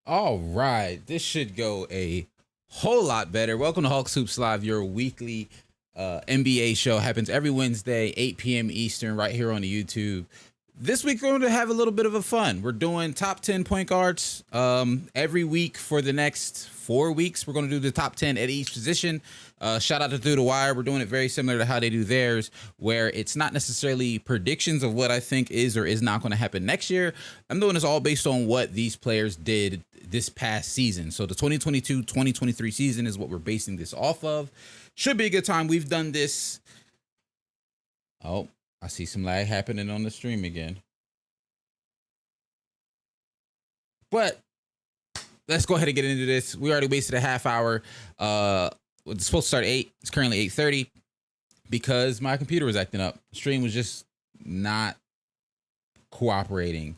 All right, this should go a whole lot better. Welcome to Hawks Hoops Live, your weekly NBA show. Happens every Wednesday, 8 p.m. Eastern, right here on the YouTube. This week we're going to have a little bit of a fun. We're doing top 10 point guards every week for the next 4 weeks. We're going to do the top 10 at each position. Shout out to Through the Wire. We're doing it very similar to how they do theirs, where it's not necessarily predictions of what I think is or is not going to happen next year. I'm doing this all based on what these players did this past season. So the 2022-2023 season is what we're basing this off of. Should be a good time. We've done this. Oh, I see some lag happening on the stream again. But let's go ahead and get into this. We already wasted a half hour. It's supposed to start at 8. It's currently 8:30 because my computer was acting up. The stream was just not cooperating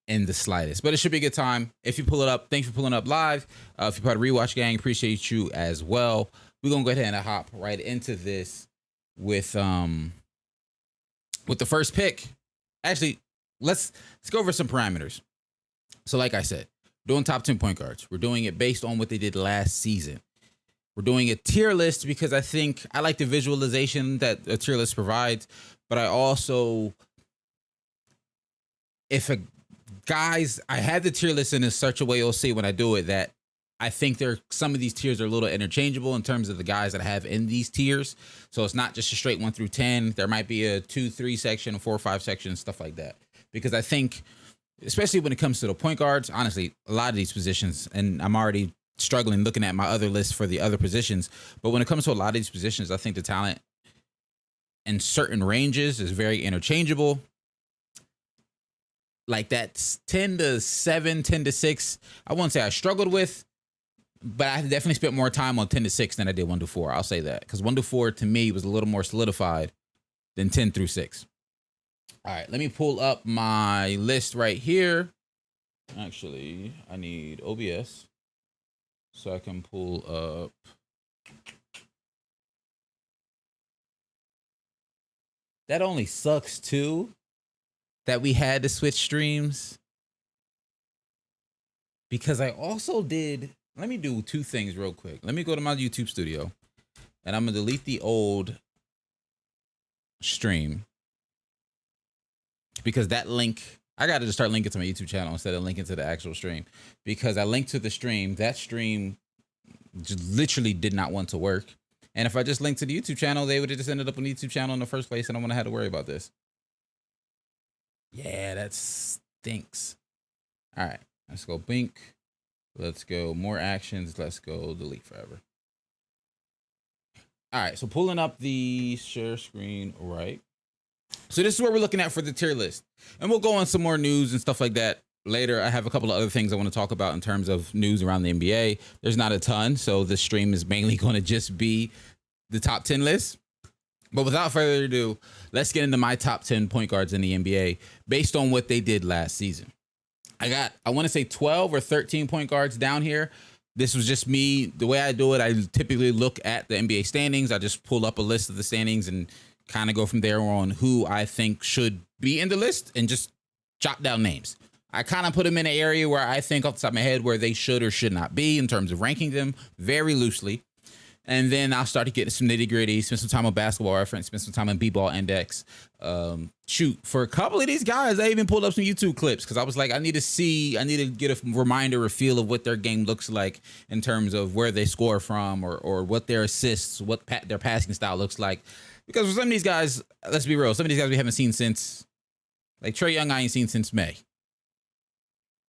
in the slightest. But it should be a good time. If you pull it up, thanks for pulling up live. If you're part of Rewatch Gang, appreciate you as well. We're going to go ahead and hop right into this with the first pick. Actually, let's go over some parameters. So like I said, doing top 10 point guards. We're doing it based on what they did last season. We're doing a tier list because I think I like the visualization that a tier list provides, but I also, I had the tier list in such a way, you'll see when I do it, that I think some of these tiers are a little interchangeable in terms of the guys that I have in these tiers. So it's not just a straight 1 through 10. There might be a 2-3 section, a 4-5 section, stuff like that. Because I think, especially when it comes to the point guards, honestly, a lot of these positions, and I'm already struggling looking at my other list for the other positions, but when it comes to a lot of these positions, I think the talent in certain ranges is very interchangeable. Like that's 10 to 7, 10 to 6. I won't say I struggled with, but I definitely spent more time on 10 to 6 than I did 1 to 4. I'll say that because 1 to 4 to me was a little more solidified than 10 through 6. All right, let me pull up my list right here. Actually, I need OBS so I can pull up. That only sucks too that we had to switch streams because I also did. Let me do 2 things real quick. Let me go to my YouTube studio and I'm going to delete the old stream because that link, I got to just start linking to my YouTube channel instead of linking to the actual stream because I linked to the stream. That stream just literally did not want to work. And if I just linked to the YouTube channel, they would have just ended up on the YouTube channel in the first place and I wouldn't have had to worry about this. Yeah, that stinks. All right, let's go Bink. Let's go more actions. Let's go delete forever. All right, so pulling up the share screen, right? So this is what we're looking at for the tier list. And we'll go on some more news and stuff like that later. I have a couple of other things I want to talk about in terms of news around the NBA. There's not a ton, so this stream is mainly going to just be the top 10 list. But without further ado, let's get into my top 10 point guards in the NBA based on what they did last season. I want to say 12 or 13 point guards down here. This was just me. The way I do it, I typically look at the NBA standings. I just pull up a list of the standings and kind of go from there on who I think should be in the list and just jot down names. I kind of put them in an area where I think off the top of my head where they should or should not be in terms of ranking them very loosely. And then I'll start to get some nitty gritty, spend some time on Basketball Reference, spend some time on B-Ball Index. Shoot, for a couple of these guys, I even pulled up some YouTube clips because I was like, I need to get a reminder or feel of what their game looks like in terms of where they score from or what their assists, what their passing style looks like. Because for some of these guys, let's be real, some of these guys we haven't seen since, like Trae Young, I ain't seen since May.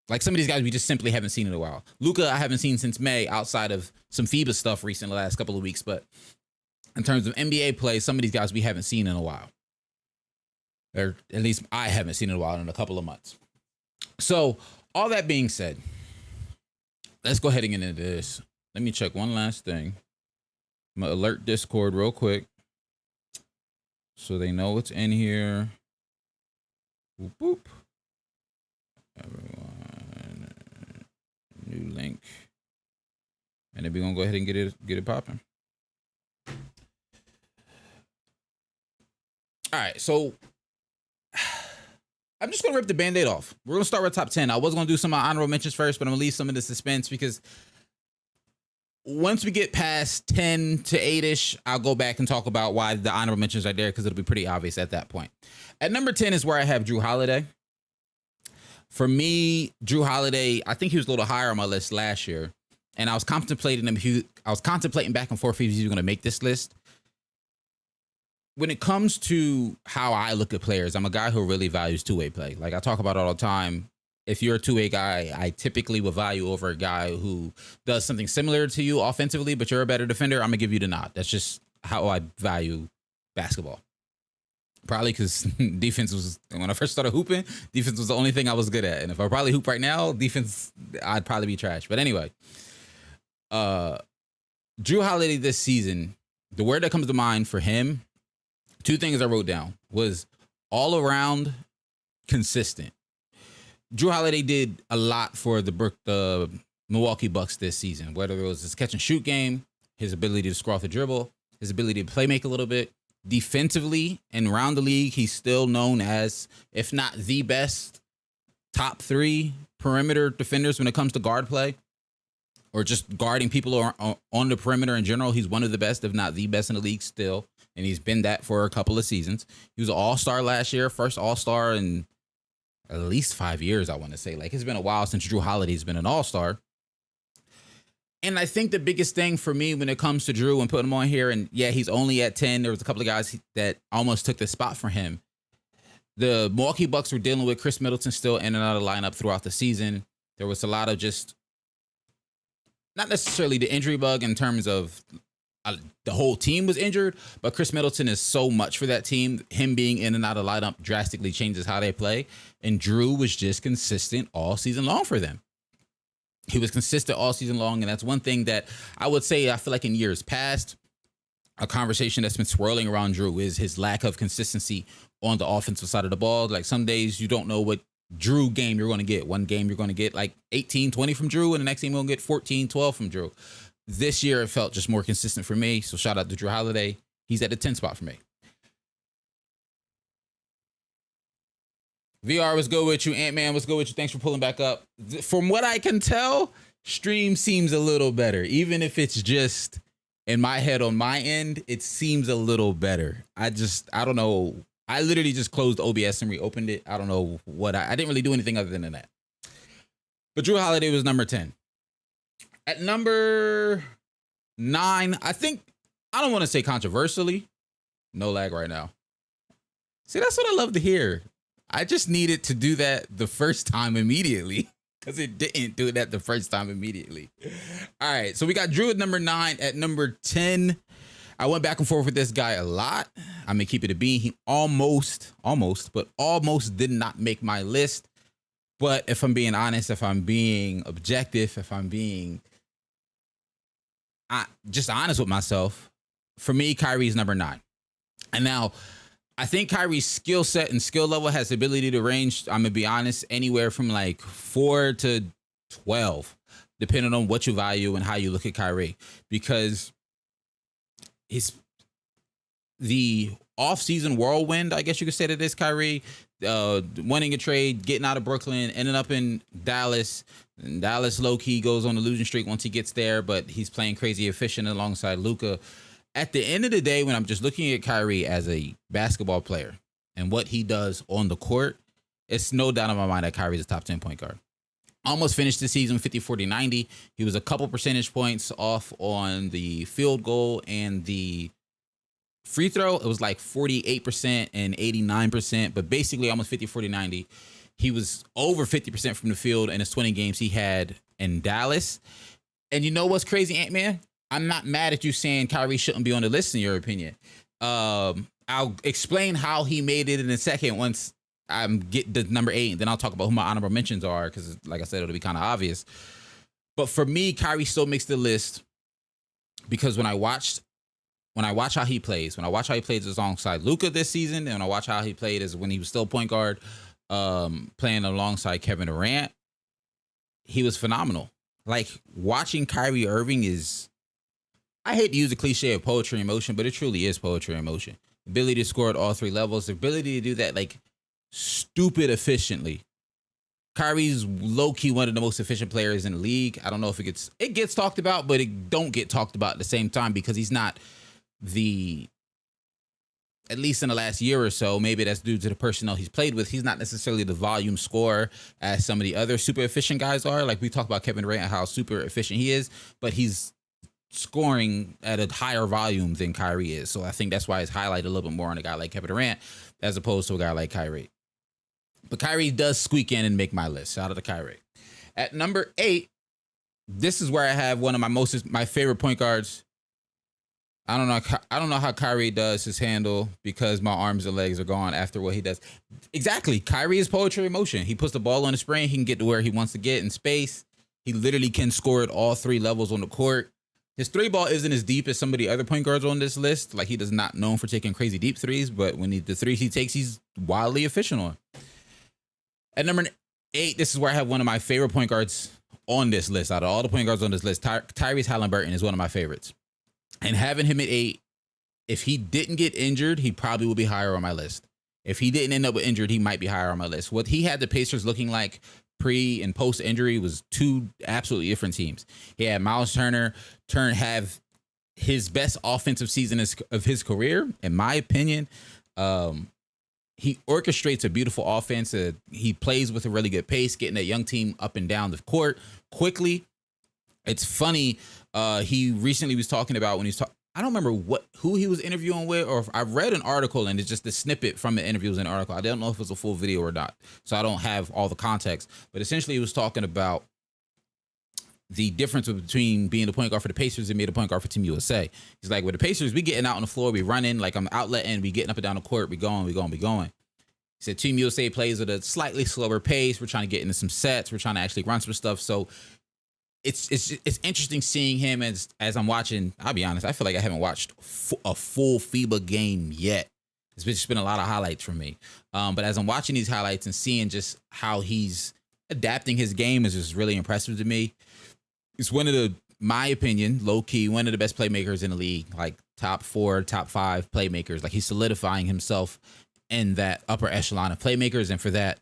Like some of these guys we just simply haven't seen in a while. Luka, I haven't seen since May outside of some FIBA stuff recently, the last couple of weeks. But in terms of NBA play, some of these guys we haven't seen in a while. Or at least I haven't seen in a while, in a couple of months. So all that being said, let's go ahead and get into this. Let me check one last thing. I'm going to alert Discord real quick so they know what's in here. Boop, boop. Everyone. New link. And then we're gonna go ahead and get it popping. All right, so I'm just gonna rip the Band-Aid off. We're gonna start with top 10. I was gonna do some honorable mentions first, but I'm gonna leave some of the suspense because once we get past 10 to 8-ish, I'll go back and talk about why the honorable mentions are there because it'll be pretty obvious at that point. At number 10 is where I have Jrue Holiday. For me, Jrue Holiday, I think he was a little higher on my list last year, and I was contemplating back and forth if he was going to make this list. When it comes to how I look at players, I'm a guy who really values two-way play. Like I talk about all the time. If you're a two-way guy, I typically will value over a guy who does something similar to you offensively, but you're a better defender. I'm gonna give you the nod. That's just how I value basketball. Probably because defense was, when I first started hooping, defense was the only thing I was good at. And if I probably hoop right now, defense, I'd probably be trash. But anyway, Jrue Holiday this season, the word that comes to mind for him, two things I wrote down, was all around consistent. Jrue Holiday did a lot for the Milwaukee Bucks this season, whether it was his catch and shoot game, his ability to score off the dribble, his ability to play make a little bit. Defensively and around the league, he's still known as, if not the best, top 3 perimeter defenders when it comes to guard play or just guarding people on the perimeter in general. He's one of the best, if not the best in the league still, and he's been that for a couple of seasons. He was an all-star last year, first all-star in at least 5 years, I want to say. Like, it's been a while since Jrue Holiday's been an all-star. And I think the biggest thing for me when it comes to Jrue and putting him on here, and yeah, he's only at 10. There was a couple of guys that almost took the spot for him. The Milwaukee Bucks were dealing with Chris Middleton still in and out of the lineup throughout the season. There was a lot of just, not necessarily the injury bug in terms of the whole team was injured, but Chris Middleton is so much for that team. Him being in and out of lineup drastically changes how they play. And Jrue was just consistent all season long for them. He was consistent all season long, and that's one thing that I would say I feel like in years past, a conversation that's been swirling around Jrue is his lack of consistency on the offensive side of the ball. Like some days you don't know what Jrue game you're going to get. One game you're going to get like 18, 20 from Jrue, and the next game you're going to get 14, 12 from Jrue. This year, it felt just more consistent for me. So shout out to Jrue Holiday. He's at the 10 spot for me. VR was good with you. Ant-Man was good with you. Thanks for pulling back up. From what I can tell, stream seems a little better. Even if it's just in my head on my end, it seems a little better. I don't know. I literally just closed OBS and reopened it. I don't know what I didn't really do anything other than that. But Jrue Holiday was number 10. At number 9, I don't want to say controversially. No lag right now. See, that's what I love to hear. I just needed to do that the first time immediately because it didn't do that the first time immediately. All right, so we got Jrue at number 9. At number 10, I went back and forth with this guy a lot. I'm going to keep it a bean. He almost did not make my list. But if I'm being honest, if I'm being objective, if I'm being just honest with myself, for me, Kyrie's number 9. And now, I think Kyrie's skill set and skill level has the ability to range, I'm going to be honest, anywhere from like 4 to 12, depending on what you value and how you look at Kyrie. Because the off-season whirlwind, I guess you could say that is Kyrie, winning a trade, getting out of Brooklyn, ending up in Dallas. And Dallas low-key goes on a losing streak once he gets there, but he's playing crazy efficient alongside Luka. At the end of the day, when I'm just looking at Kyrie as a basketball player and what he does on the court, it's no doubt in my mind that Kyrie's a top 10 point guard. Almost finished the season 50, 40, 90. He was a couple percentage points off on the field goal and the free throw. It was like 48% and 89%, but basically almost 50, 40, 90. He was over 50% from the field in his 20 games he had in Dallas. And you know what's crazy, Ant-Man? I'm not mad at you saying Kyrie shouldn't be on the list in your opinion. I'll explain how he made it in a second once I get the number 8, and then I'll talk about who my honorable mentions are because, like I said, it'll be kind of obvious. But for me, Kyrie still makes the list because when I watch how he plays, alongside Luka this season, and when I watch how he played as when he was still point guard, playing alongside Kevin Durant, he was phenomenal. Like watching Kyrie Irving is, I hate to use the cliche of poetry in motion, but it truly is poetry in motion. Ability to score at all 3 levels, the ability to do that, like stupid efficiently. Kyrie's low-key one of the most efficient players in the league. I don't know if it gets talked about, but it don't get talked about at the same time because he's not at least in the last year or so, maybe that's due to the personnel he's played with. He's not necessarily the volume scorer as some of the other super efficient guys are. Like we talked about Kevin Durant, how super efficient he is, but he's scoring at a higher volume than Kyrie is. So I think that's why it's highlighted a little bit more on a guy like Kevin Durant as opposed to a guy like Kyrie. But Kyrie does squeak in and make my list. Shout out to Kyrie. At number 8, this is where I have one of my favorite point guards. I don't know how Kyrie does his handle because my arms and legs are gone after what he does. Exactly. Kyrie is poetry in motion. He puts the ball on the spring. He can get to where he wants to get in space. He literally can score at all 3 levels on the court. His 3-ball isn't as deep as some of the other point guards on this list. Like he does not known for taking crazy deep threes, but when the threes he takes, he's wildly efficient on. At number 8, this is where I have one of my favorite point guards on this list. Out of all the point guards on this list, Tyrese Halliburton is one of my favorites. And having him at 8, if he didn't get injured, he probably would be higher on my list. If he didn't end up with injured, he might be higher on my list. What he had the Pacers looking like pre and post injury was 2 absolutely different teams. He had Miles Turner have his best offensive season of his career, in my opinion. He orchestrates a beautiful offense. He plays with a really good pace, getting that young team up and down the court quickly. It's funny. He recently was talking about when he's I don't remember who he was interviewing with, or if I read an article and it's just a snippet from the interview was an article. I don't know if it was a full video or not, so I don't have all the context. But essentially, he was talking about the difference between being the point guard for the Pacers and being the point guard for Team USA. He's like, with the Pacers, we getting out on the floor, we running, like I'm outletting, we getting up and down the court, we going. He said Team USA plays at a slightly slower pace. We're trying to get into some sets. We're trying to actually run some stuff. So it's interesting seeing him as I'm watching. I'll be honest, I feel like I haven't watched a full FIBA game yet. It's just been a lot of highlights for me. But as I'm watching these highlights and seeing just how he's adapting his game is just really impressive to me. He's one of my opinion, low key, one of the best playmakers in the league, like top 4, top 5 playmakers. Like he's solidifying himself in that upper echelon of playmakers. And for that,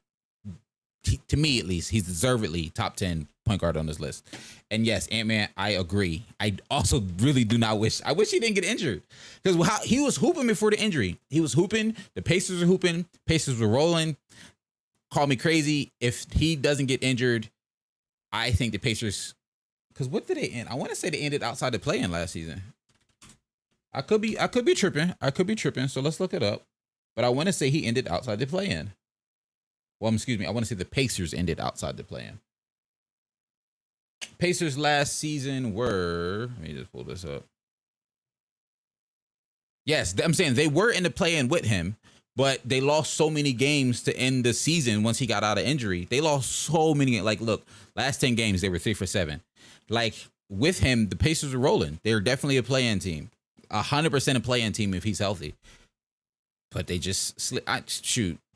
to me at least, he's deservedly top 10 point guard on this list. And yes, Ant-Man, I agree. I also really do not I wish he didn't get injured, because he was hooping before the injury. He was hooping. The Pacers were hooping. Pacers were rolling. Call me crazy. If he doesn't get injured, I think the Pacers, because what did they end? I want to say they ended outside the play-in last season. I could be tripping. So let's look it up. But I want to say he ended outside the play-in. Well, excuse me. I want to say the Pacers ended outside the play-in. Pacers last season were, let me just pull this up. Yes, I'm saying they were in the play-in with him, but they lost so many games to end the season once he got out of injury. They lost so many. Like, look, last 10 games, they were 3 for 7. Like, with him, the Pacers are rolling. They're definitely a play-in team. 100% a play-in team if he's healthy. But they just,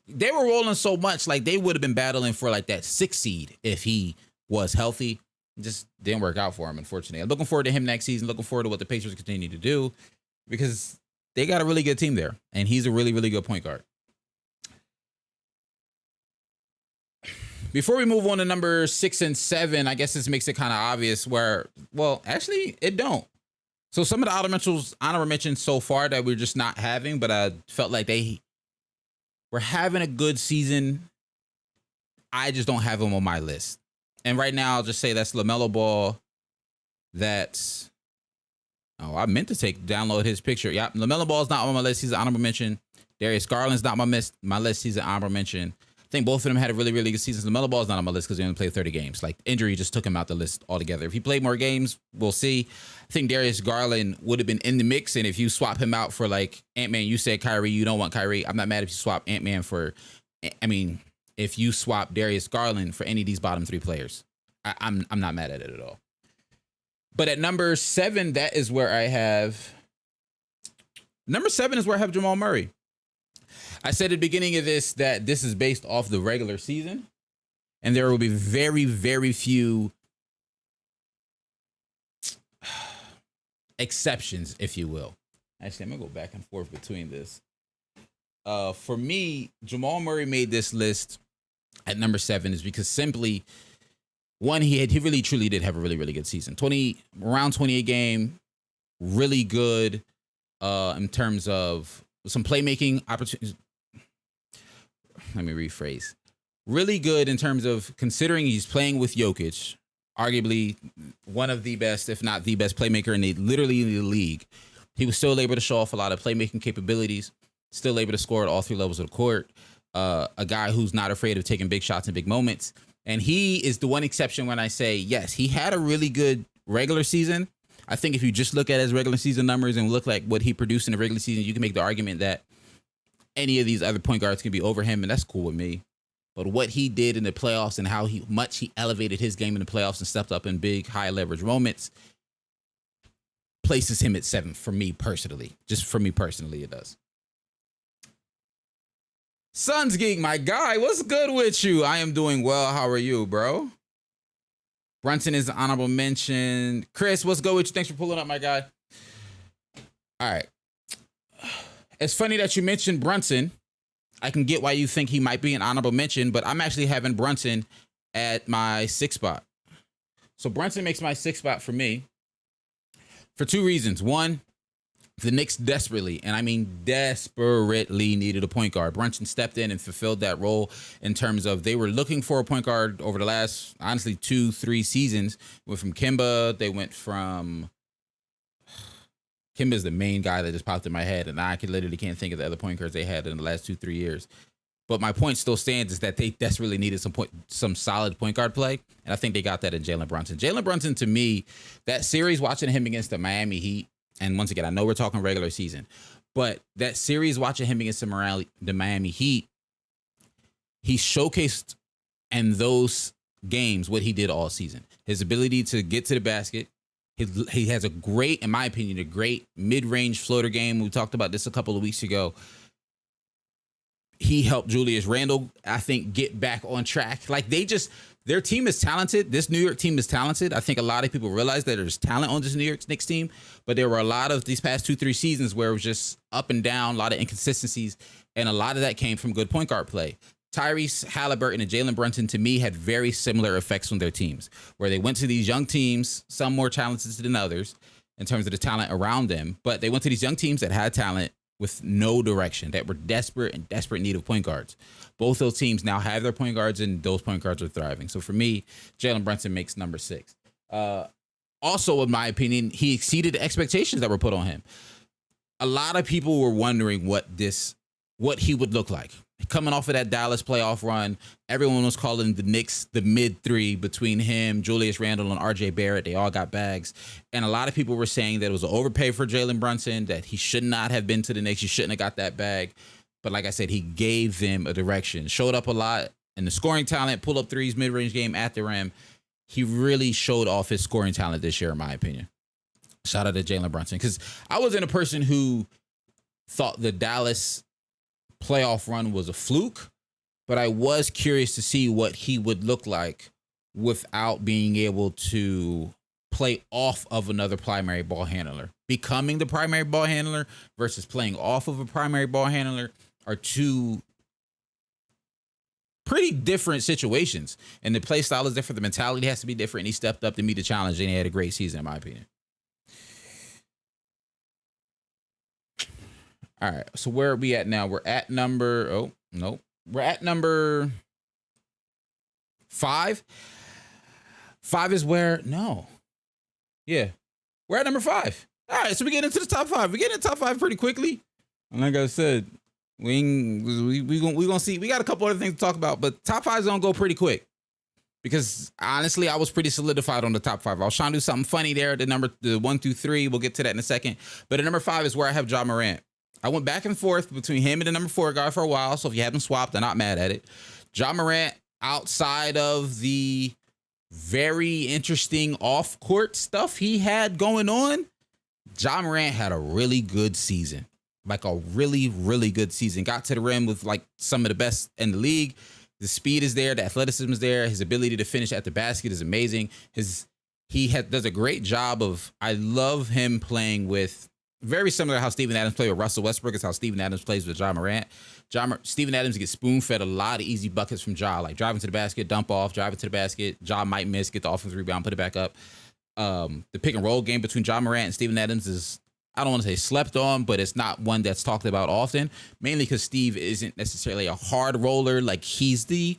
they were rolling so much, like they would have been battling for like that 6 seed if he was healthy. Just didn't work out for him, unfortunately. I'm looking forward to him next season. Looking forward to what the Pacers continue to do, because they got a really good team there, and he's a really, really good point guard. Before we move on to number 6 and 7, I guess this makes it kind of obvious where, well, actually, it don't. So some of the honorable mentions so far that we're just not having, but I felt like they were having a good season. I just don't have them on my list. And right now, I'll just say that's LaMelo Ball. I meant to download his picture. Yeah, LaMelo Ball's not on my list. He's an honorable mention. Darius Garland's not my list. He's an honorable mention. I think both of them had a really, really good season. LaMelo Ball's not on my list because he only played 30 games. Like, injury just took him out the list altogether. If he played more games, we'll see. I think Darius Garland would have been in the mix, and if you swap him out for, like, Ant-Man, you said Kyrie, you don't want Kyrie. I'm not mad if you swap Ant-Man if you swap Darius Garland for any of these bottom 3 players. I'm not mad at it at all. But at number 7, that is where I have... Number 7 is where I have Jamal Murray. I said at the beginning of this that this is based off the regular season, and there will be very, very few exceptions, if you will. Actually, I'm going to go back and forth between this. For me, Jamal Murray made this list at number 7 is because simply one, he really truly did have a really, really good season. Around 28 game, really good in terms of some playmaking opportunities. Let me rephrase. Really good in terms of considering he's playing with Jokic, arguably one of the best, if not the best playmaker in the league. He was still able to show off a lot of playmaking capabilities, still able to score at all 3 levels of the court. A guy who's not afraid of taking big shots in big moments. And he is the one exception when I say, yes, he had a really good regular season. I think if you just look at his regular season numbers and look like what he produced in the regular season, you can make the argument that any of these other point guards can be over him, and that's cool with me. But what he did in the playoffs and how much he elevated his game in the playoffs and stepped up in big, high leverage moments places him at 7 for me personally. Just for me personally, it does. Suns Geek, my guy, what's good with you? I am doing well. How are you, bro? Brunson is an honorable mention. Chris, what's good with you? Thanks for pulling up, my guy. All right. It's funny that you mentioned Brunson. I can get why you think he might be an honorable mention, but I'm actually having Brunson at my 6th spot. So Brunson makes my 6th spot for me for 2 reasons. One, the Knicks desperately, and I mean desperately, needed a point guard. Brunson stepped in and fulfilled that role in terms of they were looking for a point guard over the last, honestly, 2-3 seasons. Went from Kemba. They went from... Kemba's the main guy that just popped in my head, and I literally can't think of the other point guards they had in the last 2-3 years. But my point still stands is that they desperately needed some solid point guard play, and I think they got that in Jalen Brunson. Jalen Brunson, to me, that series watching him against the Miami Heat, and once again, I know we're talking regular season, but that series watching him against the Miami Heat, he showcased in those games what he did all season. His ability to get to the basket. He has a great, in my opinion, a great mid-range floater game. We talked about this a couple of weeks ago. He helped Julius Randle, I think, get back on track. Like their team is talented. This New York team is talented. I think a lot of people realize that there's talent on this New York Knicks team, but there were a lot of these past 2-3 seasons where it was just up and down, a lot of inconsistencies, and a lot of that came from good point guard play. Tyrese Halliburton and Jalen Brunson, to me, had very similar effects on their teams, where they went to these young teams, some more talented than others in terms of the talent around them, but they went to these young teams that had talent with no direction, that were desperate need of point guards. Both those teams now have their point guards, and those point guards are thriving. So for me, Jalen Brunson makes number 6. Also, in my opinion, he exceeded the expectations that were put on him. A lot of people were wondering what he would look like. Coming off of that Dallas playoff run, everyone was calling the Knicks the mid-3 between him, Julius Randle, and RJ Barrett. They all got bags. And a lot of people were saying that it was an overpay for Jalen Brunson, that he should not have been to the Knicks. He shouldn't have got that bag. But like I said, he gave them a direction. Showed up a lot in the scoring talent, pull up threes, mid-range game at the rim. He really showed off his scoring talent this year, in my opinion. Shout out to Jalen Brunson. Because I wasn't a person who thought the Dallas playoff run was a fluke, but I was curious to see what he would look like without being able to play off of another primary ball handler. Becoming the primary ball handler versus playing off of a primary ball handler are 2 pretty different situations. And the play style is different. The mentality has to be different. And he stepped up to meet the challenge, and he had a great season, in my opinion. All right, so where are we at now? We're at number, we're at number 5. 5 is where, we're at number 5. All right, so we get into the top 5. We get into the top 5 pretty quickly. And like I said, we gonna see. We got a couple other things to talk about, but top 5 is gonna go pretty quick. Because honestly, I was pretty solidified on the top 5. I was trying to do something funny there. The 1 through 3, we'll get to that in a second. But at number 5 is where I have Ja Morant. I went back and forth between him and the number 4 guy for a while. So if you have them swapped, I'm not mad at it. Ja Morant, outside of the very interesting off-court stuff he had going on, Ja Morant had a really good season. Like a really, really good season. Got to the rim with like some of the best in the league. The speed is there. The athleticism is there. His ability to finish at the basket is amazing. Does a great job of, I love him playing with very similar to how Steven Adams played with Russell Westbrook is how Steven Adams plays with Ja Morant. Steven Adams gets spoon-fed a lot of easy buckets from Ja, like driving to the basket, dump off, driving to the basket. Ja might miss, get the offensive rebound, put it back up. The pick and roll game between Ja Morant and Steven Adams is, I don't want to say slept on, but it's not one that's talked about often, mainly because Steve isn't necessarily a hard roller. Like, he's the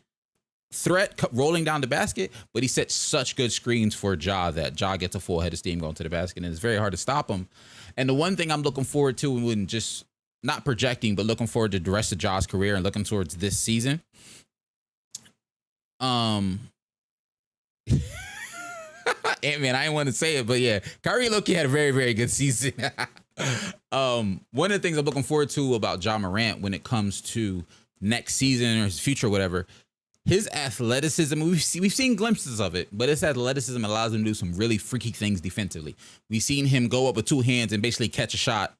threat rolling down the basket, but he sets such good screens for Ja that Ja gets a full head of steam going to the basket, and it's very hard to stop him. And the one thing I'm looking forward to, when just not projecting, but looking forward to the rest of Ja's career and looking towards this season. Man, I didn't want to say it, but yeah, Kyrie Loki had a very, very good season. One of the things I'm looking forward to about Ja Morant when it comes to next season or his future or whatever, his athleticism, we've seen glimpses of it, but his athleticism allows him to do some really freaky things defensively. We've seen him go up with two hands and basically catch a shot,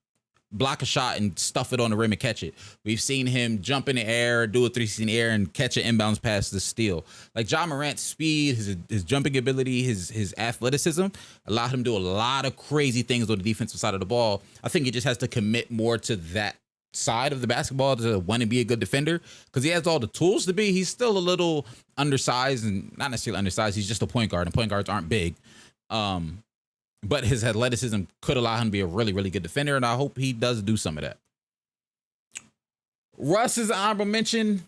block a shot and stuff it on the rim and catch it. We've seen him jump in the air, do a 360 in the air and catch an inbounds pass to steal. Like, Ja Morant's speed, his jumping ability, his athleticism allowed him to do a lot of crazy things on the defensive side of the ball. I think he just has to commit more to that side of the basketball to want to be a good defender, because he has all the tools to be. He's still a little undersized, and not necessarily undersized. He's just a point guard, and point guards aren't big. But his athleticism could allow him to be a really, really good defender, and I hope he does do some of that. Russ is an honorable mention.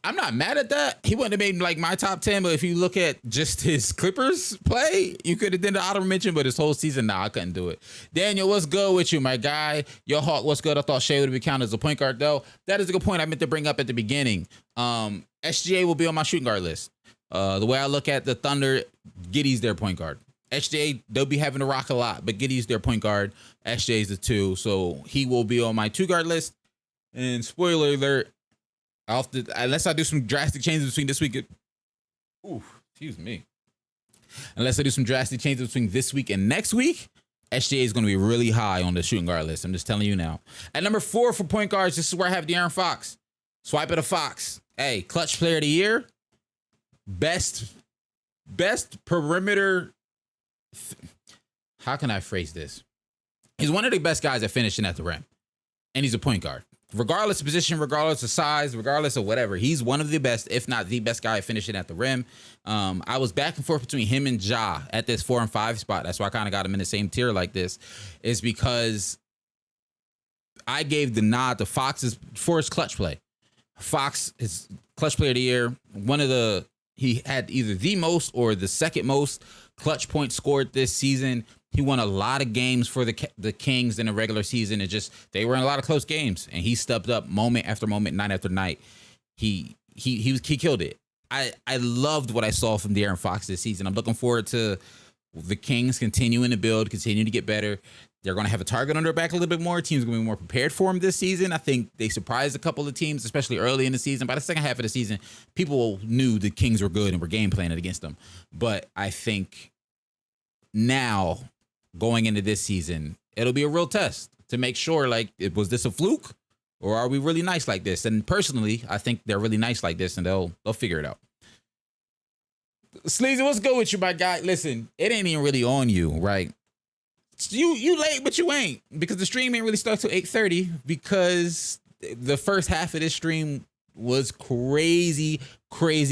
I'm not mad at that. He wouldn't have made like my top 10, but if you look at just his Clippers play, you could have done the honorable mention, but his whole season, nah, I couldn't do it. Daniel, what's good with you, my guy? Yo, Hawk, what's good? I thought Shea would be counted as a point guard, though. That is a good point I meant to bring up at the beginning. SGA will be on my shooting guard list. The way I look at the Thunder, Giddey's their point guard. SGA, they'll be having to rock a lot, but Giddey's their point guard. SGA's the two, so he will be on my 2-guard list. And spoiler alert, unless I do some drastic changes between this week. Excuse me. Unless I do some drastic changes between this week and next week, SGA is going to be really high on the shooting guard list. I'm just telling you now. At number 4 for point guards, this is where I have De'Aaron Fox. Swipe at a Fox. Hey, clutch player of the year. Best perimeter. How can I phrase this? He's one of the best guys at finishing at the rim, and he's a point guard. Regardless of position, regardless of size, regardless of whatever, he's one of the best, if not the best guy at finishing at the rim. I was back and forth between him and Ja at this 4 and 5 spot. That's why I kind of got him in the same tier like this, is because I gave the nod to Fox for his clutch play. Fox is clutch player of the year. He had either the most or the second most clutch points scored this season. He won a lot of games for the Kings in the regular season. They were in a lot of close games, and he stepped up moment after moment, night after night. He killed it. I loved what I saw from De'Aaron Fox this season. I'm looking forward to the Kings continuing to build, continuing to get better. They're going to have a target on their back a little bit more. Teams are going to be more prepared for him this season. I think they surprised a couple of teams, especially early in the season. By the second half of the season, people knew the Kings were good and were game planning against them. But I think now, going into this season, it'll be a real test to make sure, like, was this a fluke or are we really nice like this? And personally, I think they're really nice like this, and they'll figure it out. Sleazy, what's good with you, my guy? Listen, it ain't even really on you, right? You late, but you ain't, because the stream ain't really start till 8:30, because the first half of this stream was crazy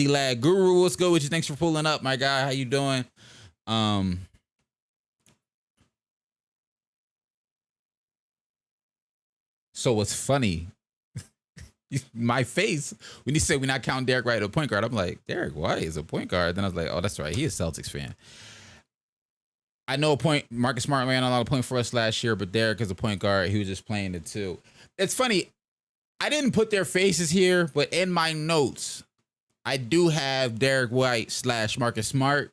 lag. Guru, what's good with you? Thanks for pulling up, my guy. How you doing? So what's funny, my face, when you said we're not counting Derek White as a point guard, I'm like, Derek White is a point guard. Then I was like, oh, that's right. He is a Celtics fan. I know Marcus Smart ran a lot of points for us last year, but Derek is a point guard. He was just playing it too. It's funny. I didn't put their faces here, but in my notes, I do have Derek White / Marcus Smart ?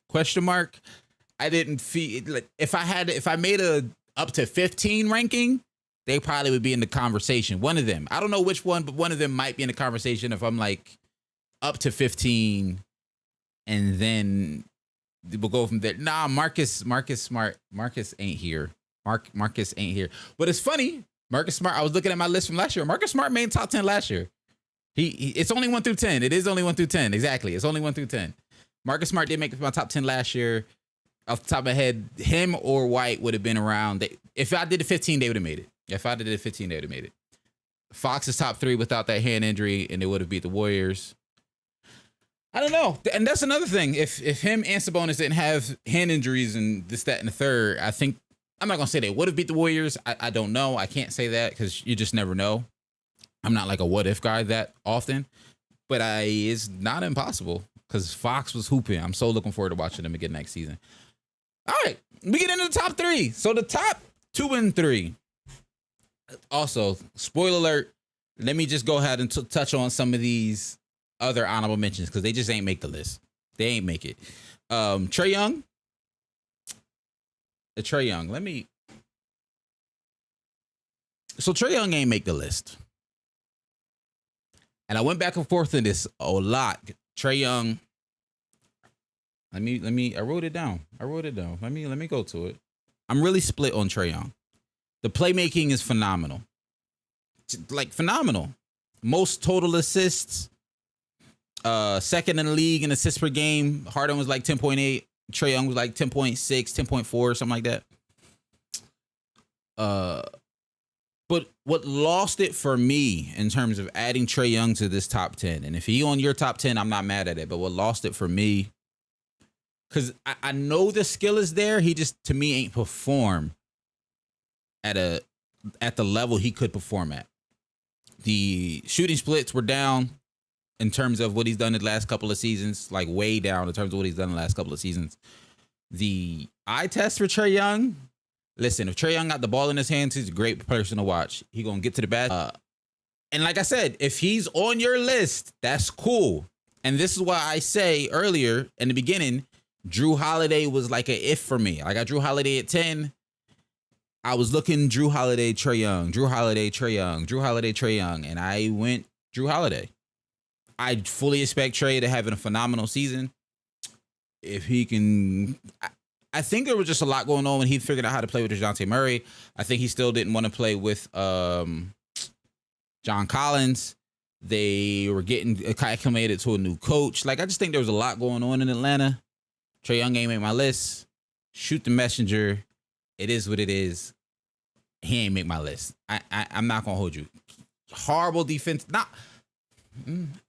I didn't feel like if I made a up to 15 ranking, they probably would be in the conversation. One of them. I don't know which one, but one of them might be in the conversation if I'm like up to 15, and then we'll go from there. Nah, Marcus Smart. Marcus ain't here. Marcus ain't here. But it's funny. Marcus Smart, I was looking at my list from last year. Marcus Smart made top 10 last year. It's only 1 through 10. It is only 1 through 10. Exactly. It's only 1 through 10. Marcus Smart did make my top 10 last year. off the top of my head, him or White would have been around. If I did the 15, they would have made it. If I did the 15, they would have made it. Fox is top 3 without that hand injury, and they would have beat the Warriors. I don't know. And that's another thing. If him and Sabonis didn't have hand injuries and this, that, and the third, I think, I'm not going to say they would have beat the Warriors. I don't know. I can't say that because you just never know. I'm not like a what if guy that often, but it's not impossible because Fox was hooping. I'm so looking forward to watching them again next season. All right, we get into the top 3. So the top 2 and 3. Also, spoiler alert, let me just go ahead and touch on some of these other honorable mentions because they just ain't make the list. They ain't make it. Trae Young. Trae Young. So Trae Young ain't make the list. And I went back and forth in this a lot. Trae Young. I wrote it down. Let me go to it. I'm really split on Trae Young. The playmaking is phenomenal. Like phenomenal. Most total assists. Second in the league in assists per game. Harden was like 10.8. Trae Young was like 10.6, 10.4, something like that. But what lost it for me in terms of adding Trae Young to this top 10, and if he on your top 10, I'm not mad at it, but what lost it for me, because I know the skill is there, he just, to me, ain't performed at the level he could perform at. The shooting splits were down in terms of what he's done in the last couple of seasons, like way down in terms of what he's done in the last couple of seasons. The eye test for Trae Young, listen, if Trae Young got the ball in his hands, he's a great person to watch. He gonna get to the basket. And like I said, if he's on your list, that's cool. And this is why I say earlier in the beginning, Drew Holiday was like an if for me. I got Drew Holiday at 10. I was looking Drew Holiday, Trae Young, Drew Holiday, Trae Young, Drew Holiday, Trae Young, and I went Drew Holiday. I fully expect Trae to have a phenomenal season. If he can, I think there was just a lot going on when he figured out how to play with DeJounte Murray. I think he still didn't want to play with John Collins. They were getting acclimated to a new coach. Like, I just think there was a lot going on in Atlanta. Trae Young ain't made my list. Shoot the messenger. It is what it is. He ain't make my list. I'm not gonna hold you. Horrible defense.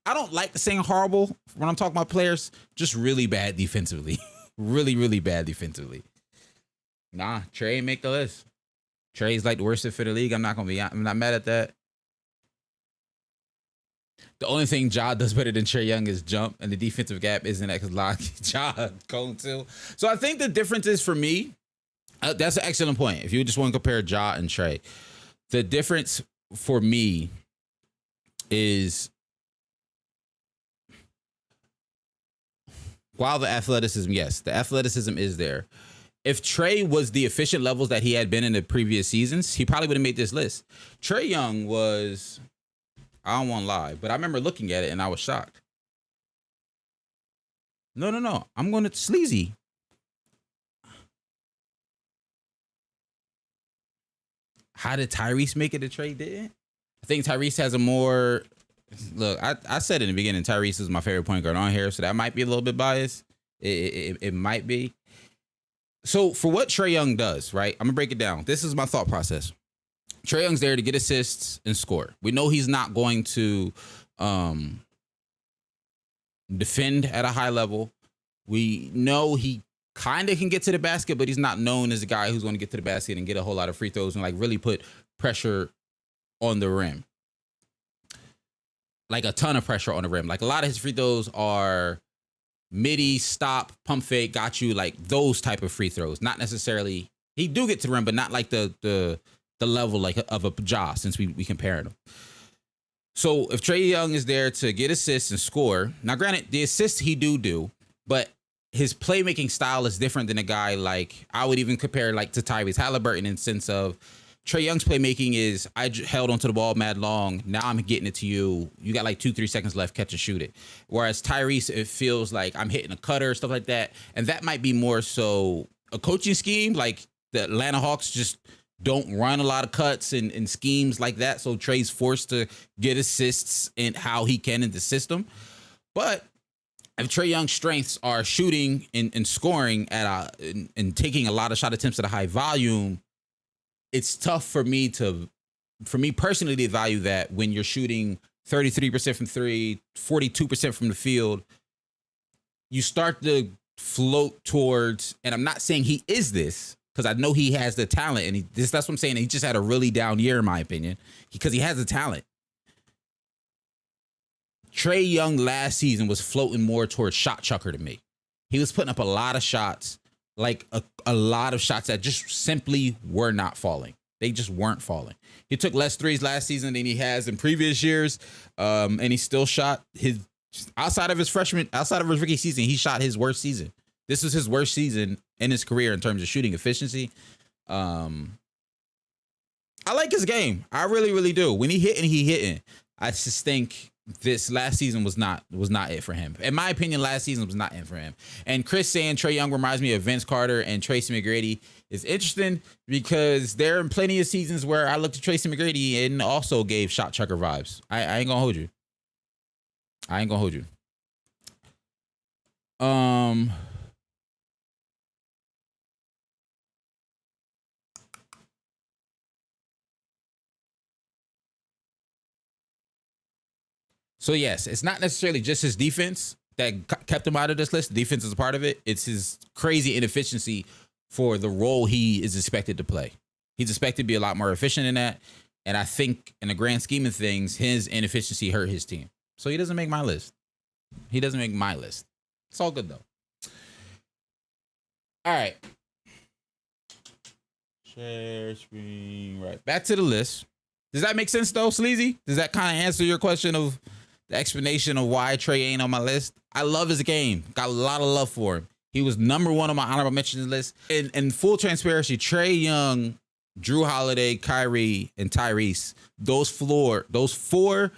I don't like the saying horrible when I'm talking about players. Just really bad defensively. really, really bad defensively. Nah, Trae ain't make the list. Trae's like the worst fit for the league. I'm not mad at that. The only thing Ja does better than Trae Young is jump, and the defensive gap isn't as long. Ja going too. So I think the difference is for me. That's an excellent point. If you just want to compare Ja and Trae, the difference for me is while the athleticism, yes, the athleticism is there. If Trae was the efficient levels that he had been in the previous seasons, he probably would have made this list. Trae Young was, I don't want to lie, but I remember looking at it and I was shocked. No. I'm going to sleazy. How did Tyrese make it to Trae didn't? I think Tyrese has a more... Look, I said in the beginning, Tyrese is my favorite point guard on here, so that might be a little bit biased. It might be. So for what Trae Young does, right? I'm going to break it down. This is my thought process. Trae Young's there to get assists and score. We know he's not going to defend at a high level. We know he kind of can get to the basket, but he's not known as a guy who's going to get to the basket and get a whole lot of free throws and like really put pressure on the rim. Like a ton of pressure on the rim. Like a lot of his free throws are midi, stop, pump fake, got you, like those type of free throws. Not necessarily, he do get to the rim, but not like the level like of a Ja, since we comparing them. So if Trae Young is there to get assists and score, now granted, the assists he do, but his playmaking style is different than a guy like, I would even compare like to Tyrese Halliburton in the sense of Trae Young's playmaking is, I held onto the ball mad long. Now I'm getting it to you. You got like 2-3 seconds left, catch and shoot it. Whereas Tyrese, it feels like I'm hitting a cutter, stuff like that. And that might be more so a coaching scheme. Like the Atlanta Hawks just don't run a lot of cuts and schemes like that. So Trae's forced to get assists in how he can in the system. But if Trae Young's strengths are shooting and scoring and taking a lot of shot attempts at a high volume, it's tough for me personally to value that when you're shooting 33% from three, 42% from the field. You start to float towards, and I'm not saying he is this, because I know he has the talent, and that's what I'm saying. He just had a really down year, in my opinion, because he has the talent. Trae Young last season was floating more towards shot chucker to me. He was putting up a lot of shots, like a lot of shots that just simply were not falling. They just weren't falling. He took less threes last season than he has in previous years, and he still shot his outside of his rookie season. He shot his worst season. This was his worst season in his career in terms of shooting efficiency. I like his game. I really, really do. When he hitting. I just think this last season was not it for him. In my opinion, last season was not it for him. And Chris saying Trae Young reminds me of Vince Carter and Tracy McGrady is interesting because there are plenty of seasons where I looked at Tracy McGrady and also gave shot chucker vibes. I ain't gonna hold you. So yes, it's not necessarily just his defense that kept him out of this list. The defense is a part of it. It's his crazy inefficiency for the role he is expected to play. He's expected to be a lot more efficient in that. And I think in the grand scheme of things, his inefficiency hurt his team. So he doesn't make my list. It's all good though. All right. Share screen. Right. Back to the list. Does that make sense though, Sleazy? Does that kind of answer your question of the explanation of why Trae ain't on my list? I love his game. Got a lot of love for him. He was number one on my honorable mentions list. In full transparency, Trae Young, Jrue Holiday, Kyrie, and Tyrese, those four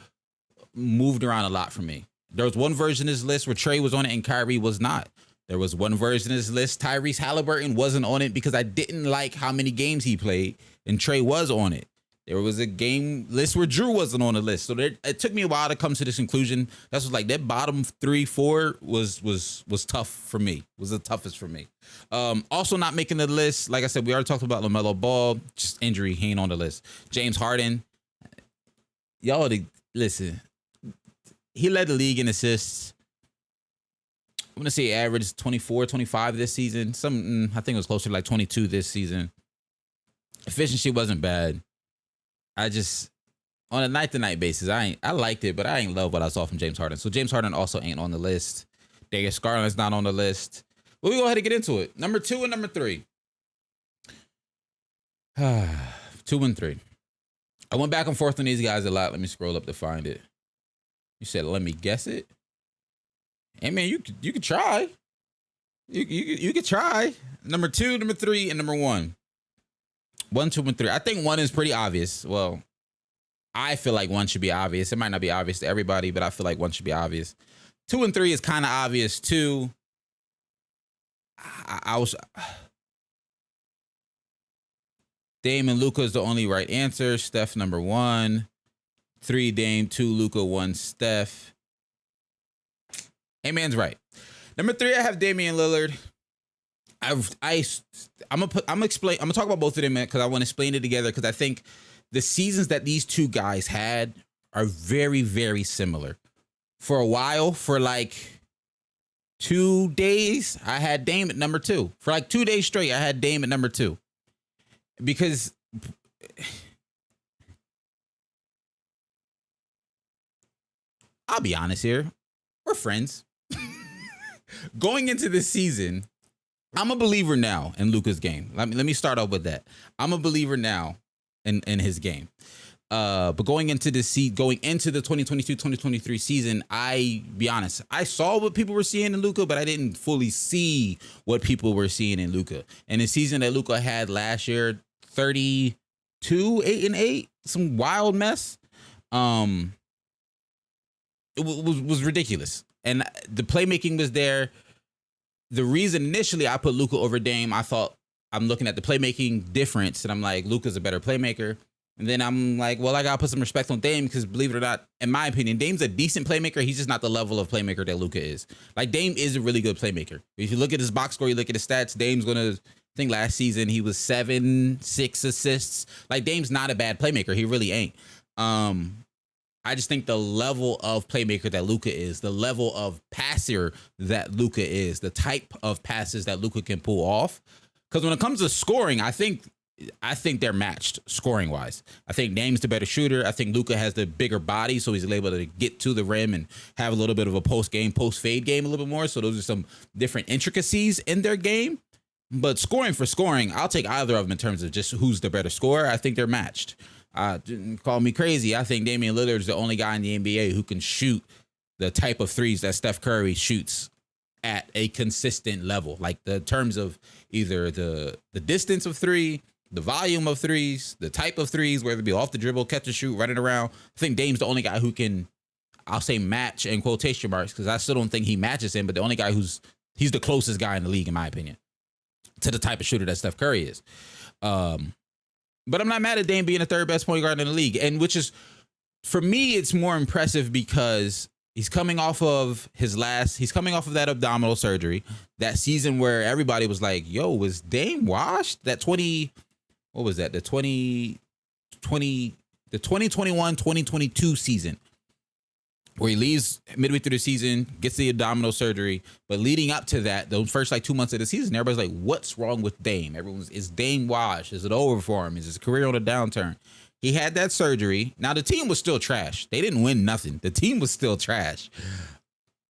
moved around a lot for me. There was one version of this list where Trae was on it and Kyrie was not. There was one version of this list, Tyrese Halliburton wasn't on it because I didn't like how many games he played, and Trae was on it. There was a game list where Jrue wasn't on the list. So it took me a while to come to this conclusion. That's what, like, that bottom 3, 4 was tough for me. Was the toughest for me. Also not making the list. Like I said, we already talked about LaMelo Ball. Just injury, he ain't on the list. James Harden. Y'all, listen. He led the league in assists. I'm going to say average 24, 25 this season. I think it was closer to like 22 this season. Efficiency wasn't bad. I just, on a night-to-night basis, I liked it, but I ain't love what I saw from James Harden. So James Harden also ain't on the list. Darius Garland's not on the list. But we go ahead and get into it. Number 2 and number 3. 2 and 3. I went back and forth on these guys a lot. Let me scroll up to find it. You said, let me guess it. Hey, man, you could try. You could try. Number 2, number 3, and number 1. 1, 2, and 3. I think 1 is pretty obvious. Well, I feel like 1 should be obvious. It might not be obvious to everybody, but I feel like 1 should be obvious. 2 and 3 is kind of obvious too. I was Dame and Luka is the only right answer. Steph number 1. 3 Dame, 2 Luka, 1 Steph. Hey, man's right. Number 3, I have Damian Lillard. I'm gonna talk about both of them because I want to explain it together because I think the seasons that these two guys had are very, very similar. For a while, for like 2 days, I had Dame at number 2. For like 2 days straight, I had Dame at number 2 because I'll be honest here, we're friends. Going into this season, I'm a believer now in Luka's game. Let me start off with that. I'm a believer now in his game. But going into the 2022-2023 season, be honest, I saw what people were seeing in Luka, but I didn't fully see what people were seeing in Luka. And the season that Luka had last year, 32, 8-8, some wild mess. It was ridiculous. And the playmaking was there. The reason initially I put Luka over Dame, I thought I'm looking at the playmaking difference and I'm like, Luka's a better playmaker. And then I'm like, well, I gotta put some respect on Dame because believe it or not, in my opinion, Dame's a decent playmaker. He's just not the level of playmaker that Luka is. Like Dame is a really good playmaker. If you look at his box score, you look at his stats, Dame's gonna I think last season he was 6 assists. Like Dame's not a bad playmaker. He really ain't. I just think the level of playmaker that Luka is, the level of passer that Luka is, the type of passes that Luka can pull off. Because when it comes to scoring, I think they're matched scoring wise. I think Dame's the better shooter. I think Luka has the bigger body, so he's able to get to the rim and have a little bit of a post fade game a little bit more. So those are some different intricacies in their game. But scoring for scoring, I'll take either of them in terms of just who's the better scorer. I think they're matched. Call me crazy. I think Damian Lillard is the only guy in the NBA who can shoot the type of threes that Steph Curry shoots at a consistent level. Like the terms of either the distance of three, the volume of threes, the type of threes, whether it be off the dribble, catch and shoot, running around. I think Dame's the only guy who can, I'll say match in quotation marks, because I still don't think he matches him, but the only guy he's the closest guy in the league, in my opinion, to the type of shooter that Steph Curry is. But I'm not mad at Dame being the third best point guard in the league. And which is, for me, it's more impressive because he's coming off of that abdominal surgery, that season where everybody was like, yo, was Dame washed? The 2021-2022 season, where he leaves midway through the season, gets the abdominal surgery. But leading up to that, those first 2 months of the season, everybody's like, what's wrong with Dame? Is Dame washed? Is it over for him? Is his career on a downturn? He had that surgery. Now, the team was still trash. They didn't win nothing. The team was still trash.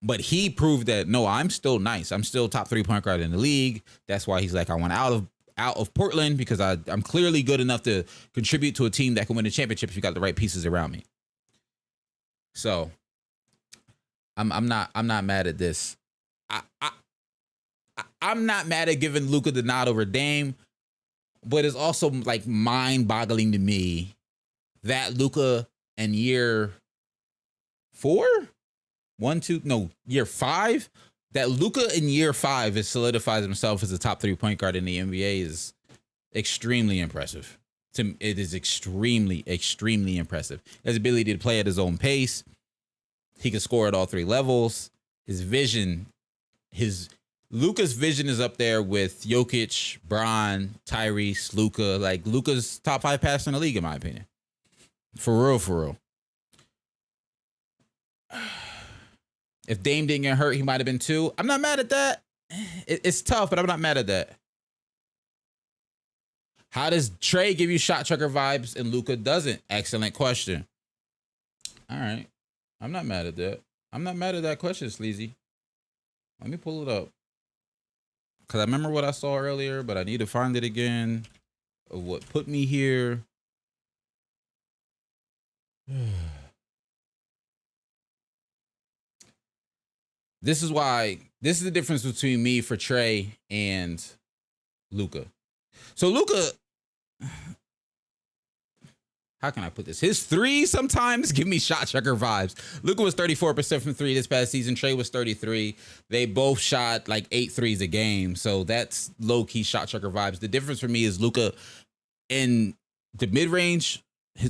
But he proved that, no, I'm still nice. I'm still top 3 point guard in the league. That's why he's like, I want out of Portland because I'm clearly good enough to contribute to a team that can win a championship if you got the right pieces around me. So I'm not mad at this. I'm not mad at giving Luka the nod over Dame, but it's also like mind-boggling to me that Luka in year 5, that Luka in year 5 has solidified himself as a top 3 point guard in the NBA is extremely impressive. It is extremely, extremely impressive. His ability to play at his own pace. He can score at all 3 levels. His vision, Luka's vision is up there with Jokic, Bron, Tyrese, Luka. Like Luka's top 5 passer in the league, in my opinion. For real. If Dame didn't get hurt, he might have been 2. I'm not mad at that. It's tough, but I'm not mad at that. How does Trey give you shot chucker vibes and Luka doesn't? Excellent question. All right. I'm not mad at that. I'm not mad at that question, Sleazy. Let me pull it up. Because I remember what I saw earlier, but I need to find it again of what put me here. This is the difference between me for Trey and Luka. So Luka, how can I put this? His 3 sometimes give me shot chucker vibes. Luka was 34% from 3 this past season. Trey was 33. They both shot like 8 threes a game. So that's low-key shot chucker vibes. The difference for me is Luka in the mid-range.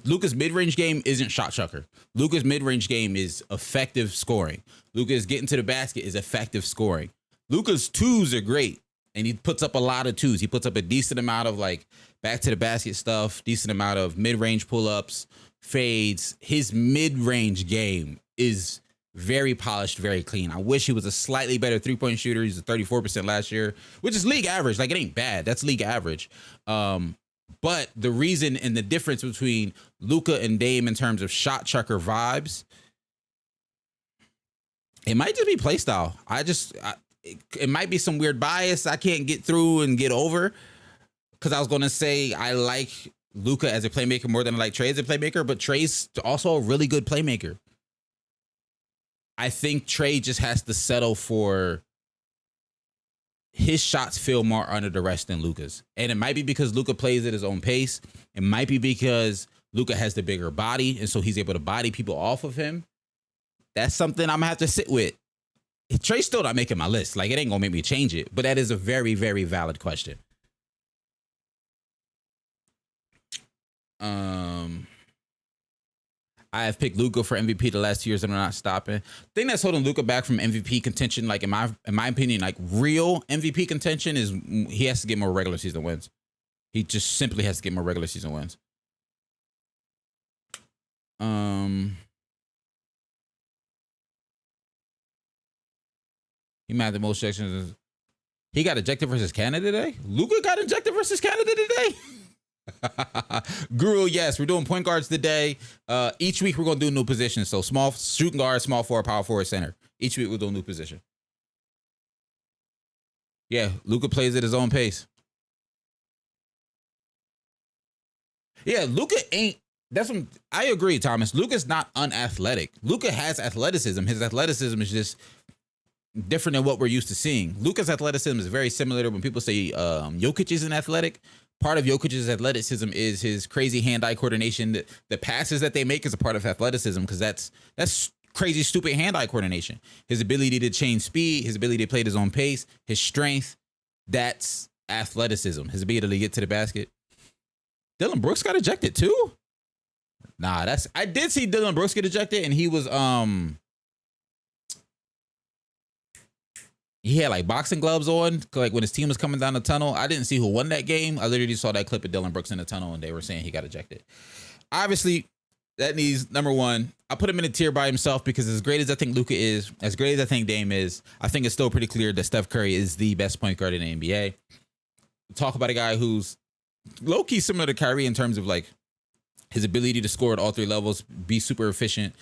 Luka's mid-range game isn't shot chucker. Luka's mid-range game is effective scoring. Luka's getting to the basket is effective scoring. Luka's 2s are great. And he puts up a lot of 2s. He puts up a decent amount of like back to the basket stuff, decent amount of mid-range pull-ups, fades. His mid-range game is very polished, very clean. I wish he was a slightly better 3-point shooter. He's a 34% last year, which is league average. Like it ain't bad. That's league average. But the reason and the difference between Luka and Dame in terms of shot chucker vibes, it might just be play style. It might be some weird bias I can't get through and get over, because I was going to say I like Luka as a playmaker more than I like Trey as a playmaker, but Trey's also a really good playmaker. I think Trey just has to settle for his shots feel more under the rest than Luka's. And it might be because Luka plays at his own pace. It might be because Luka has the bigger body, and so he's able to body people off of him. That's something I'm going to have to sit with. Trey's still not making my list. Like, it ain't going to make me change it. But that is a very, very valid question. Um, I have picked Luka for MVP the last 2 years, and I'm not stopping. Thing that's holding Luka back from MVP contention, like in my opinion, like real MVP contention, is he has to get more regular season wins. He just simply has to get more regular season wins. He made the most sections. He got ejected versus Canada today. Luka got ejected versus Canada today. Guru, yes, we're doing point guards today. Each week we're gonna do a new position. So small shooting guard, small forward, power forward, center. Each week we'll do a new position. Yeah, Luka plays at his own pace. Yeah, Luka ain't. That's what I agree, Thomas. Luka's not unathletic. Luka has athleticism. His athleticism is just different than what we're used to seeing. Luka's athleticism is very similar to when people say Jokic isn't athletic. Part of Jokic's athleticism is his crazy hand-eye coordination. The passes that they make is a part of athleticism because that's crazy, stupid hand-eye coordination. His ability to change speed, his ability to play at his own pace, his strength, that's athleticism. His ability to get to the basket. Dillon Brooks got ejected too? Nah, I did see Dillon Brooks get ejected, and he was he had like boxing gloves on, like when his team was coming down the tunnel. I didn't see who won that game. I literally saw that clip of Dillon Brooks in the tunnel, and they were saying he got ejected. Obviously, that needs, number one, I put him in a tier by himself because as great as I think Luka is, as great as I think Dame is, I think it's still pretty clear that Steph Curry is the best point guard in the NBA. Talk about a guy who's low-key similar to Kyrie in terms of like his ability to score at all three levels, be super efficient,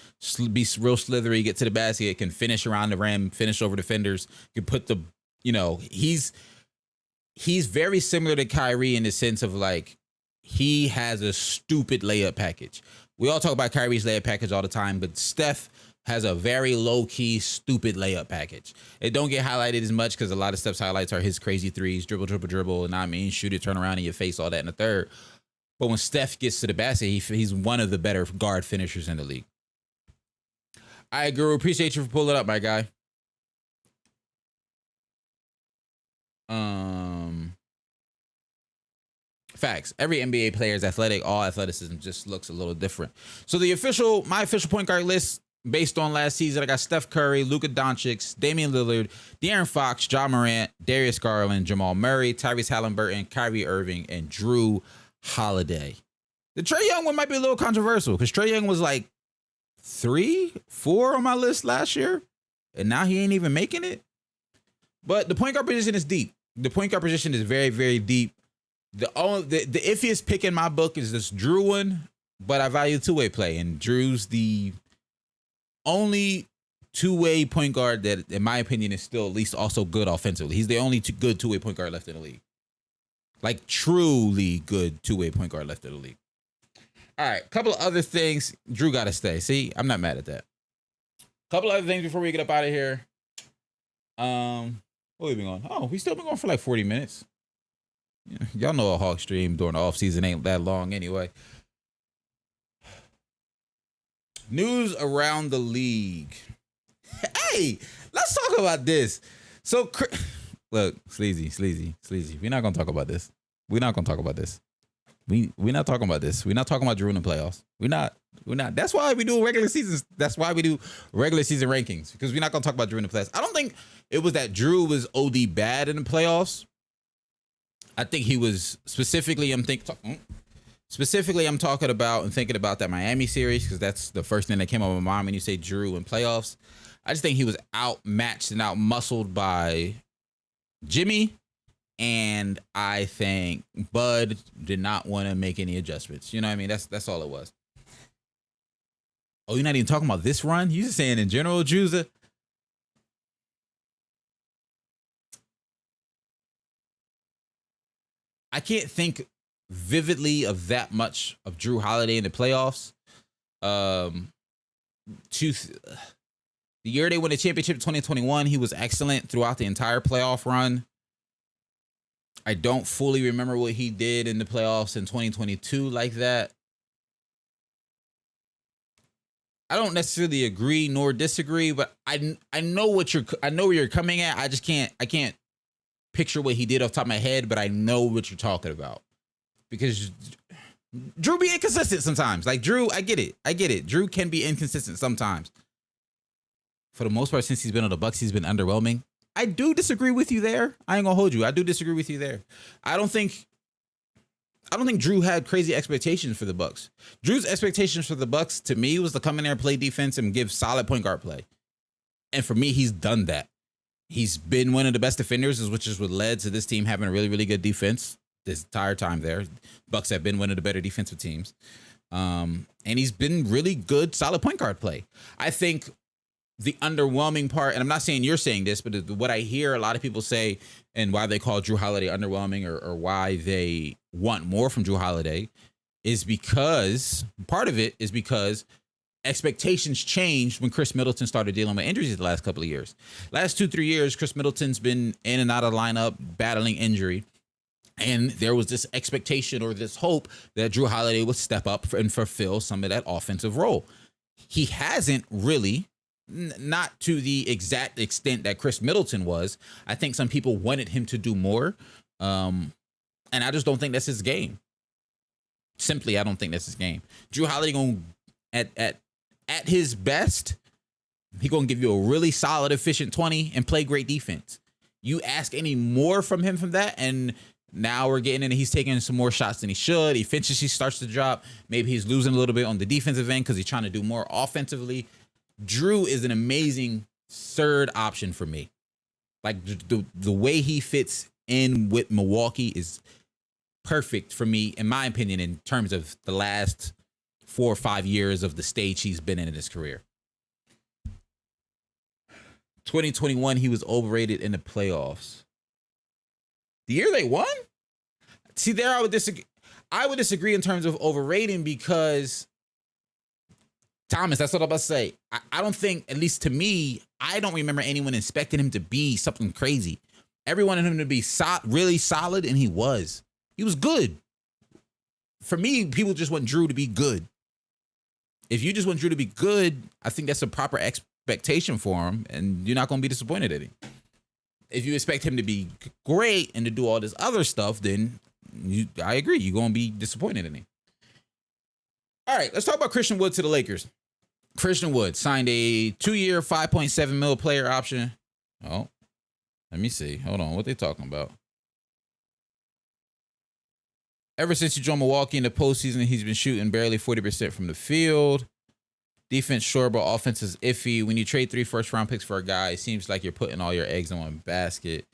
be real slithery, get to the basket, can finish around the rim, finish over defenders, can put the, he's very similar to Kyrie in the sense of like, he has a stupid layup package. We all talk about Kyrie's layup package all the time, but Steph has a very low-key, stupid layup package. It don't get highlighted as much because a lot of Steph's highlights are his crazy threes, dribble, and I mean, shoot it, turn around in your face, all that in the third. But when Steph gets to the basket, he's one of the better guard finishers in the league. All right, Guru, appreciate you for pulling up, my guy. Facts. Every NBA player is athletic. All athleticism just looks a little different. So my official point guard list based on last season, I got Steph Curry, Luka Doncic, Damian Lillard, De'Aaron Fox, Ja Morant, Darius Garland, Jamal Murray, Tyrese Halliburton, Kyrie Irving, and Jrue Holiday. The Trae Young one might be a little controversial because Trae Young was like 3, 4 on my list last year, and now he ain't even making it. But the point guard position is deep. The point guard position is very, very deep. The iffiest pick in my book is this Jrue one, but I value two-way play, and Drew's the only two-way point guard that, in my opinion, is still at least also good offensively. He's the only good two-way point guard left in the league. Like, truly good two-way point guard left in the league. All right, a couple of other things. Jrue got to stay. See, I'm not mad at that. A couple of other things before we get up out of here. What have we been going? Oh, we still been going for like 40 minutes. Yeah, y'all know a Hawk stream during the offseason ain't that long anyway. News around the league. Hey, let's talk about this. So, look, sleazy. We're not gonna talk about this. We're not talking about this. We're not talking about Jrue in the playoffs. We're not. That's why we do regular seasons. That's why we do regular season rankings, because we're not gonna talk about Jrue in the playoffs. I don't think it was that Jrue was OD bad in the playoffs. I think he was specifically. I'm talking about and thinking about that Miami series because that's the first thing that came up in my mind when you say Jrue in playoffs. I just think he was outmatched and outmuscled by Jimmy, and I think Bud did not want to make any adjustments. You know what I mean? That's all it was. Oh, you're not even talking about this run? You're just saying in general, Drew's I can't think vividly of that much of Jrue Holiday in the playoffs. The year they won the championship, 2021, he was excellent throughout the entire playoff run. I don't fully remember what he did in the playoffs in 2022 like that. I don't necessarily agree nor disagree, but I know where you're coming at. I can't picture what he did off the top of my head, but I know what you're talking about. Because Drew be inconsistent sometimes. Like Drew, I get it. Drew can be inconsistent sometimes. For the most part, since he's been on the Bucks, he's been underwhelming. I do disagree with you there. I ain't gonna hold you. I do disagree with you there. I don't think Drew had crazy expectations for the Bucks. Drew's expectations for the Bucks to me was to come in there, play defense, and give solid point guard play. And for me, he's done that. He's been one of the best defenders, which is what led to this team having a really, really good defense this entire time there. Bucks have been one of the better defensive teams. And he's been really good, solid point guard play. I think the underwhelming part, and I'm not saying you're saying this, but what I hear a lot of people say and why they call Drew Holiday underwhelming or why they want more from Drew Holiday is because part of it is because expectations changed when Chris Middleton started dealing with injuries the last couple of years. Last 2-3 years, Chris Middleton's been in and out of the lineup battling injury. And there was this expectation or this hope that Drew Holiday would step up and fulfill some of that offensive role. He hasn't really. Not to the exact extent that Chris Middleton was. I think some people wanted him to do more. And I just don't think that's his game. Simply, I don't think that's his game. Drew Holiday going at his best, he going to give you a really solid, efficient 20 and play great defense. You ask any more from him from that, and now we're getting in, he's taking some more shots than he should. Efficiency starts to drop. Maybe he's losing a little bit on the defensive end because he's trying to do more offensively. Drew is an amazing third option for me. Like the way he fits in with Milwaukee is perfect for me, in my opinion, in terms of the last 4 or 5 years of the stage he's been in his career. 2021, he was overrated in the playoffs. The year they won? See, there I would disagree. I would disagree in terms of overrating because Thomas, that's what I'm about to say. I don't think, at least to me, I don't remember anyone expecting him to be something crazy. Everyone wanted him to be really solid, and he was. He was good. For me, people just want Drew to be good. If you just want Drew to be good, I think that's a proper expectation for him, and you're not going to be disappointed in him. If you expect him to be great and to do all this other stuff, then I agree. You're going to be disappointed in him. All right, let's talk about Christian Wood to the Lakers. Christian Wood signed a 2-year, $5.7 million player option. Oh, let me see. Hold on. What they talking about? Ever since he joined Milwaukee in the postseason, he's been shooting barely 40% from the field. Defense sure, but offense is iffy. When you trade 3 first-round picks for a guy, it seems like you're putting all your eggs in one basket.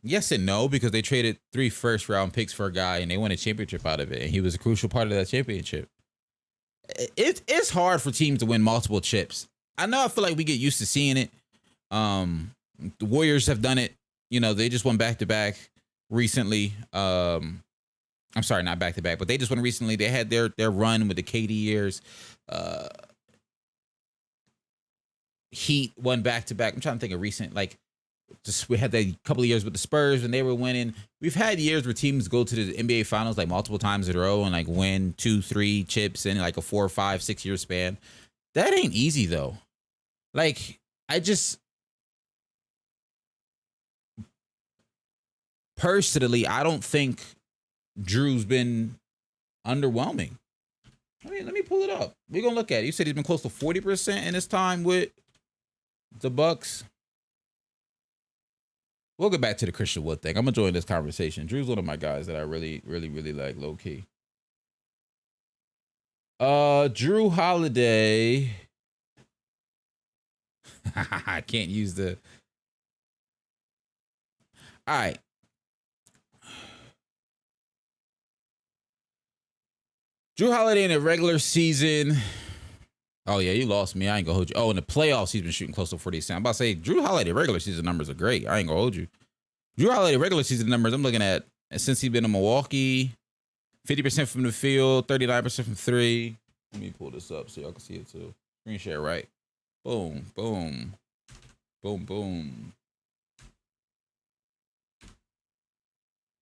Yes and no, because they traded 3 first-round picks for a guy and they won a championship out of it, and he was a crucial part of that championship. It's hard for teams to win multiple chips. I know I feel like we get used to seeing it. The Warriors have done it. You know, they just won back-to-back recently. I'm sorry, not back-to-back, but they just won recently. They had their run with the KD years. Heat won back-to-back. I'm trying to think of recent, like, just we had that couple of years with the Spurs when they were winning. We've had years where teams go to the NBA Finals like multiple times in a row and like win 2-3 chips in like a 4, 5, 6 year span. That ain't easy though. Like personally, I don't think Drew's been underwhelming. Let me pull it up. We're gonna look at it. You said he's been close to 40% in his time with the Bucks. We'll get back to the Christian Wood thing. I'm enjoying this conversation. Drew's one of my guys that I really, really, really like, low key. Drew Holiday. I can't use the. All right. Drew Holiday in the regular season. Oh, yeah, you lost me. I ain't gonna hold you. Oh, in the playoffs, he's been shooting close to 40%. I'm about to say, Drew Holiday regular season numbers are great. I ain't gonna hold you. Drew Holiday regular season numbers, I'm looking at, since he's been in Milwaukee, 50% from the field, 39% from 3. Let me pull this up so y'all can see it too. Screen share, right? Boom, boom, boom, boom.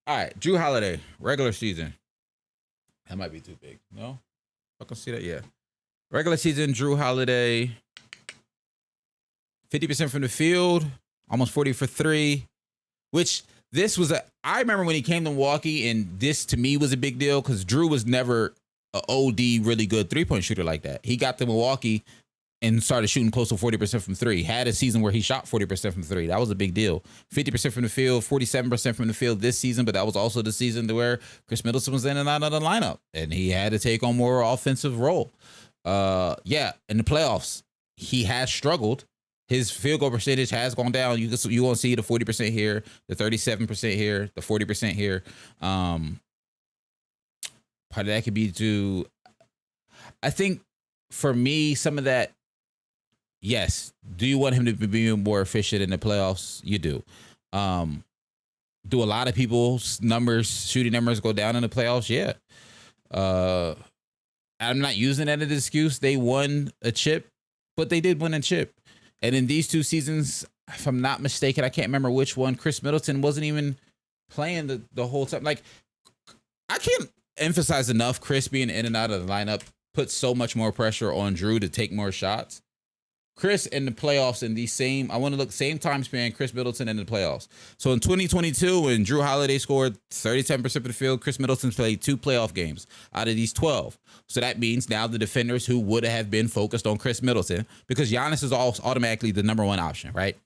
All right, Drew Holiday, regular season. That might be too big. No? I can see that, yeah. Regular season, Drew Holiday, 50% from the field, almost 40 for 3, which I remember when he came to Milwaukee, and this to me was a big deal because Drew was never a OD really good 3-point shooter like that. He got to Milwaukee and started shooting close to 40% from three. Had a season where he shot 40% from three. That was a big deal. 50% from the field, 47% from the field this season, but that was also the season to where Chris Middleton was in and out of the lineup, and he had to take on more offensive role. Yeah, in the playoffs, he has struggled. His field goal percentage has gone down. You won't see the 40% here, the 37% here, the 40% here. Part of that could be due. I think for me, some of that. Yes. Do you want him to be more efficient in the playoffs? You do. Do a lot of people's shooting numbers go down in the playoffs? Yeah. I'm not using that as an excuse. They won a chip, but they did win a chip. And in these two seasons, if I'm not mistaken, I can't remember which one, Chris Middleton wasn't even playing the whole time. Like, I can't emphasize enough, Chris being in and out of the lineup puts so much more pressure on Drew to take more shots. Chris in the playoffs in the same time span, Chris Middleton in the playoffs. So in 2022, when Drew Holiday scored 37% of the field, Chris Middleton played 2 playoff games out of these 12. So that means now the defenders who would have been focused on Chris Middleton, because Giannis is automatically the number one option, right?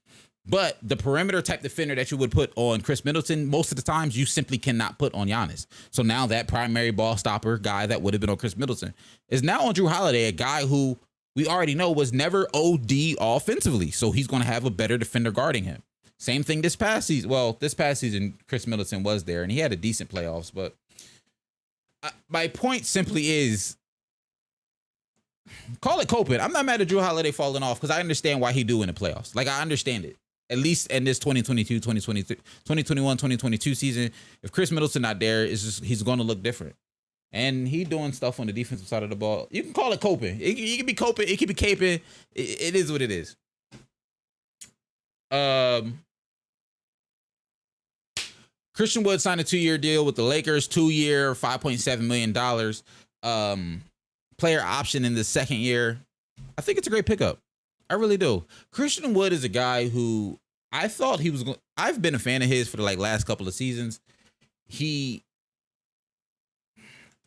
But the perimeter type defender that you would put on Chris Middleton, most of the times you simply cannot put on Giannis. So now that primary ball stopper guy that would have been on Chris Middleton is now on Drew Holiday, a guy who we already know was never OD offensively. So he's going to have a better defender guarding him. Same thing this past season. Well, this past season, Chris Middleton was there and he had a decent playoffs. But my point simply is, call it coping. I'm not mad at Drew Holiday falling off because I understand why he do in the playoffs. Like, I understand it. At least in this 2022, 2023, 2021, 2022 season, if Chris Middleton not there, he's going to look different. And he doing stuff on the defensive side of the ball. You can call it coping. You can be coping. It can be caping. It is what it is. Christian Wood signed a 2-year deal with the Lakers. 2-year, $5.7 million. Player option in the second year. I think it's a great pickup. I really do. Christian Wood is a guy who I thought he was going. I've been a fan of his for the last couple of seasons.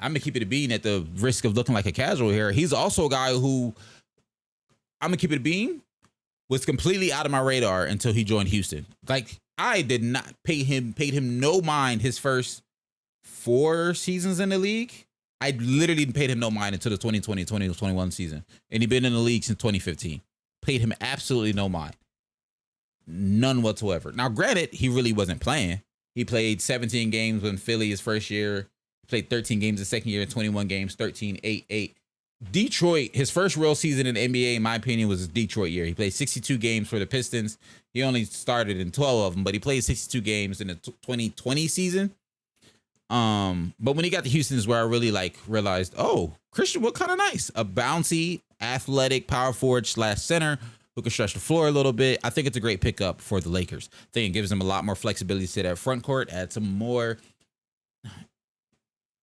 I'm gonna keep it a bean at the risk of looking like a casual here. He's also a guy who, I'm gonna keep it a bean, was completely out of my radar until he joined Houston. Like, I did not paid him no mind his first 4 seasons in the league. I literally paid him no mind until the 2020-2021 season. And he'd been in the league since 2015. Paid him absolutely no mind. None whatsoever. Now, granted, he really wasn't playing. He played 17 games in Philly his first year. Played 13 games the second year, 21 games, 13, 8, 8. Detroit, his first real season in the NBA, in my opinion, was his Detroit year. He played 62 games for the Pistons. He only started in 12 of them, but he played 62 games in the 2020 season. But when he got to Houston is where I really realized, oh, Christian Wood kind of nice. A bouncy, athletic power forward / center who can stretch the floor a little bit. I think it's a great pickup for the Lakers. I think it gives them a lot more flexibility to that front court, add some more.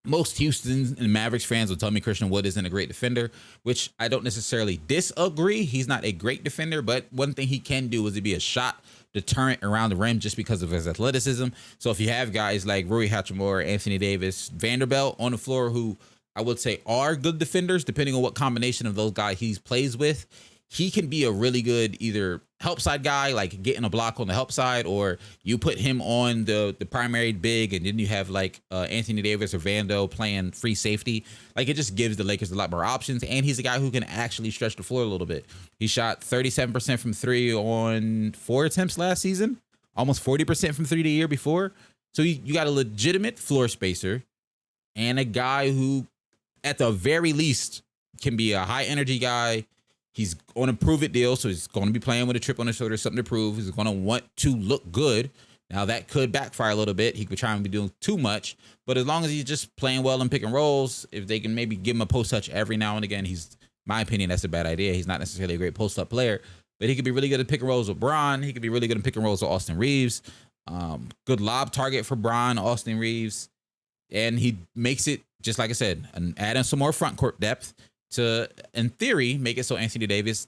Most Houston and Mavericks fans will tell me Christian Wood isn't a great defender, which I don't necessarily disagree. He's not a great defender, but one thing he can do is to be a shot deterrent around the rim just because of his athleticism. So if you have guys like Rui Hachimura, Anthony Davis, Vanderbilt on the floor who I would say are good defenders, depending on what combination of those guys he plays with, he can be a really good either help side guy, like getting a block on the help side, or you put him on the primary big, and then you have Anthony Davis or Vando playing free safety. Like, it just gives the Lakers a lot more options, and he's a guy who can actually stretch the floor a little bit. He shot 37% from three on 4 attempts last season, almost 40% from three the year before. So you got a legitimate floor spacer and a guy who, at the very least, can be a high energy guy. He's on a prove it deal, so he's going to be playing with a chip on his shoulder, something to prove. He's going to want to look good. Now, that could backfire a little bit. He could try and be doing too much. But as long as he's just playing well in pick and rolls, if they can maybe give him a post touch every now and again, my opinion, that's a bad idea. He's not necessarily a great post up player, but he could be really good at pick and rolls with Bron. He could be really good at pick and rolls with Austin Reeves. Good lob target for Bron, Austin Reeves. And he makes it, just like I said, adding some more front court depth to, in theory, make it so Anthony Davis,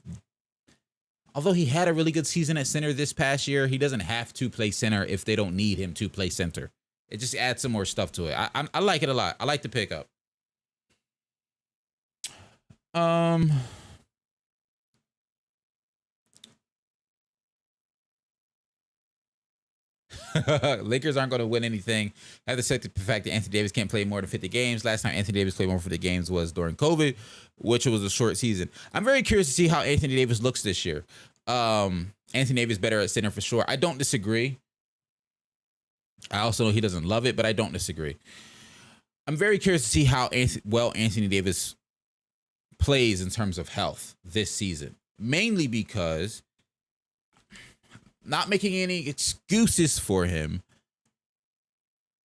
although he had a really good season at center this past year, he doesn't have to play center if they don't need him to play center. It just adds some more stuff to it. I like it a lot. I like the pickup. Lakers aren't going to win anything. Have to accept the fact that Anthony Davis can't play more than 50 games. Last time Anthony Davis played more than 50 games was during COVID, which was a short season. I'm very curious to see how Anthony Davis looks this year. Anthony Davis better at center for sure. I don't disagree. I also know he doesn't love it, but I don't disagree. I'm very curious to see how Anthony Davis plays in terms of health this season, mainly because, not making any excuses for him,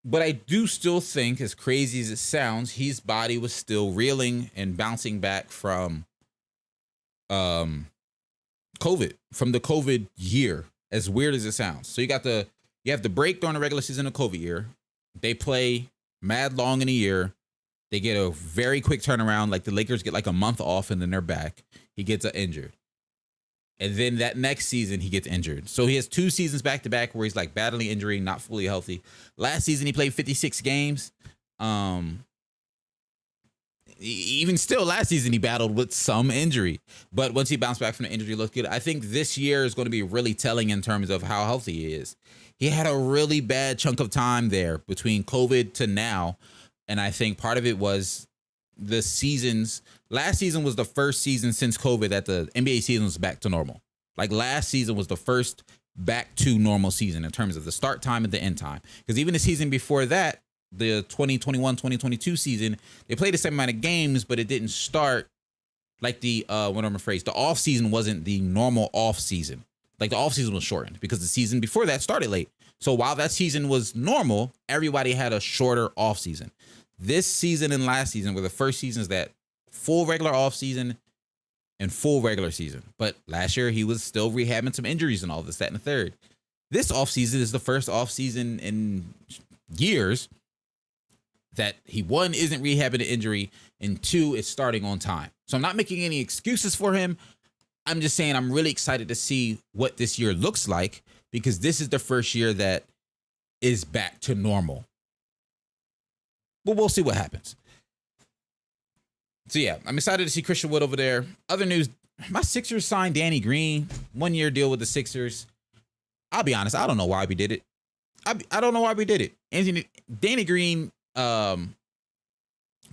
but I do still think, as crazy as it sounds, his body was still reeling and bouncing back from COVID, from the COVID year, as weird as it sounds. So you have the break during the regular season of COVID year. They play mad long in a year. They get a very quick turnaround. Like the Lakers get like a month off and then they're back. He gets injured. And then that next season, he gets injured. So he has 2 seasons back to back where he's like battling injury, not fully healthy. Last season, he played 56 games. Even still, last season, he battled with some injury. But once he bounced back from the injury, he looked good. I think this year is going to be really telling in terms of how healthy he is. He had a really bad chunk of time there between COVID to now. And I think part of it was the seasons. Last season was the first season since COVID that the NBA season was back to normal. Like last season was the first back to normal season in terms of the start time and the end time. Because even the season before that, the 2021-2022 season, they played the same amount of games, but it didn't start like the off season wasn't the normal off season. Like the off season was shortened because the season before that started late. So while that season was normal, everybody had a shorter off season. This season and last season were the first seasons that full regular off season and full regular season. But last year he was still rehabbing some injuries and all this, that, and the third. This off season is the first off season in years that he, 1, isn't rehabbing an injury, and 2, is starting on time. So I'm not making any excuses for him. I'm just saying I'm really excited to see what this year looks like because this is the first year that is back to normal. But we'll see what happens. So yeah, I'm excited to see Christian Wood over there. Other news, my Sixers signed Danny Green, 1-year deal with the Sixers. I'll be honest, I don't know why we did it. I don't know why we did it. Danny Green,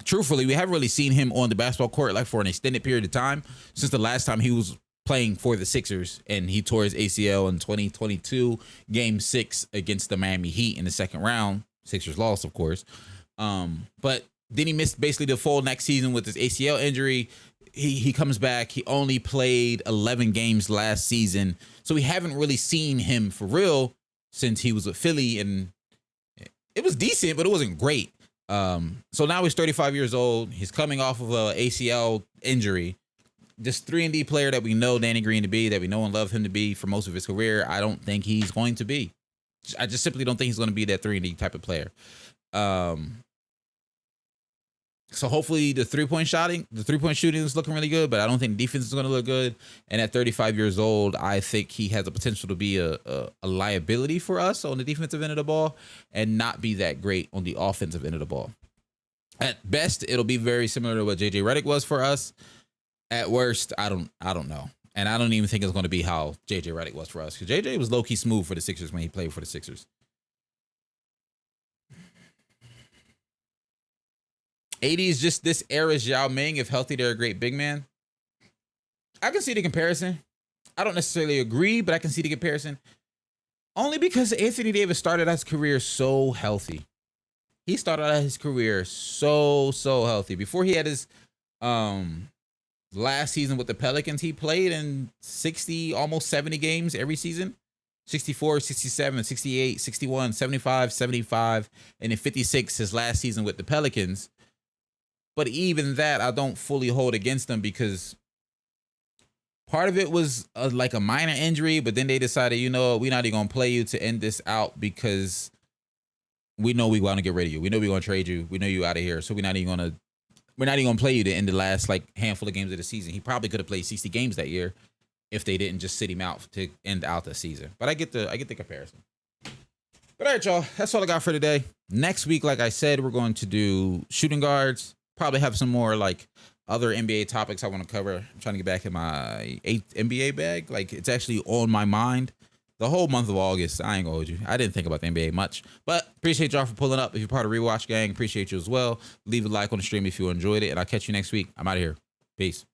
truthfully, we haven't really seen him on the basketball court like for an extended period of time since the last time he was playing for the Sixers, and he tore his ACL in 2022, Game 6 against the Miami Heat in the second round. Sixers lost, of course. But then he missed basically the full next season with his ACL injury. He comes back. He only played 11 games last season, so we haven't really seen him for real since he was with Philly, and it was decent, but it wasn't great. So now he's 35 years old. He's coming off of a ACL injury. This 3-and-D player that we know Danny Green to be, that we know and love him to be for most of his career, I don't think he's going to be. I just simply don't think he's going to be that 3-and-D type of player. So hopefully the three-point shooting is looking really good, but I don't think defense is going to look good. And at 35 years old, I think he has the potential to be a liability for us on the defensive end of the ball and not be that great on the offensive end of the ball. At best, it'll be very similar to what JJ Redick was for us. At worst, I don't know. And I don't even think it's going to be how JJ Redick was for us, because JJ was low-key smooth for the Sixers when he played for the Sixers. AD is just this era's Yao Ming. If healthy, they're a great big man. I can see the comparison. I don't necessarily agree, but I can see the comparison. Only because Anthony Davis started his career so healthy. He started out his career so healthy. Before he had his last season with the Pelicans, he played in 60, almost 70 games every season. 64, 67, 68, 61, 75, 75, and then 56 his last season with the Pelicans. But even that, I don't fully hold against them because part of it was like a minor injury, but then they decided, you know, we're not even going to play you to end this out because we know we want to get rid of you. We know we're going to trade you. We know you out of here. So we're not even going to play you to end the last like handful of games of the season. He probably could have played 60 games that year if they didn't just sit him out to end out the season. But I get the comparison. But all right, y'all, that's all I got for today. Next week, like I said, we're going to do shooting guards. Probably have some more like other NBA topics I want to cover. I'm trying to get back in my 8th NBA bag. Like, it's actually on my mind. The whole month of August, I ain't gonna hold you. I didn't think about the NBA much, but appreciate y'all for pulling up. If you're part of Rewatch Gang, appreciate you as well. Leave a like on the stream if you enjoyed it, and I'll catch you next week. I'm out of here. Peace.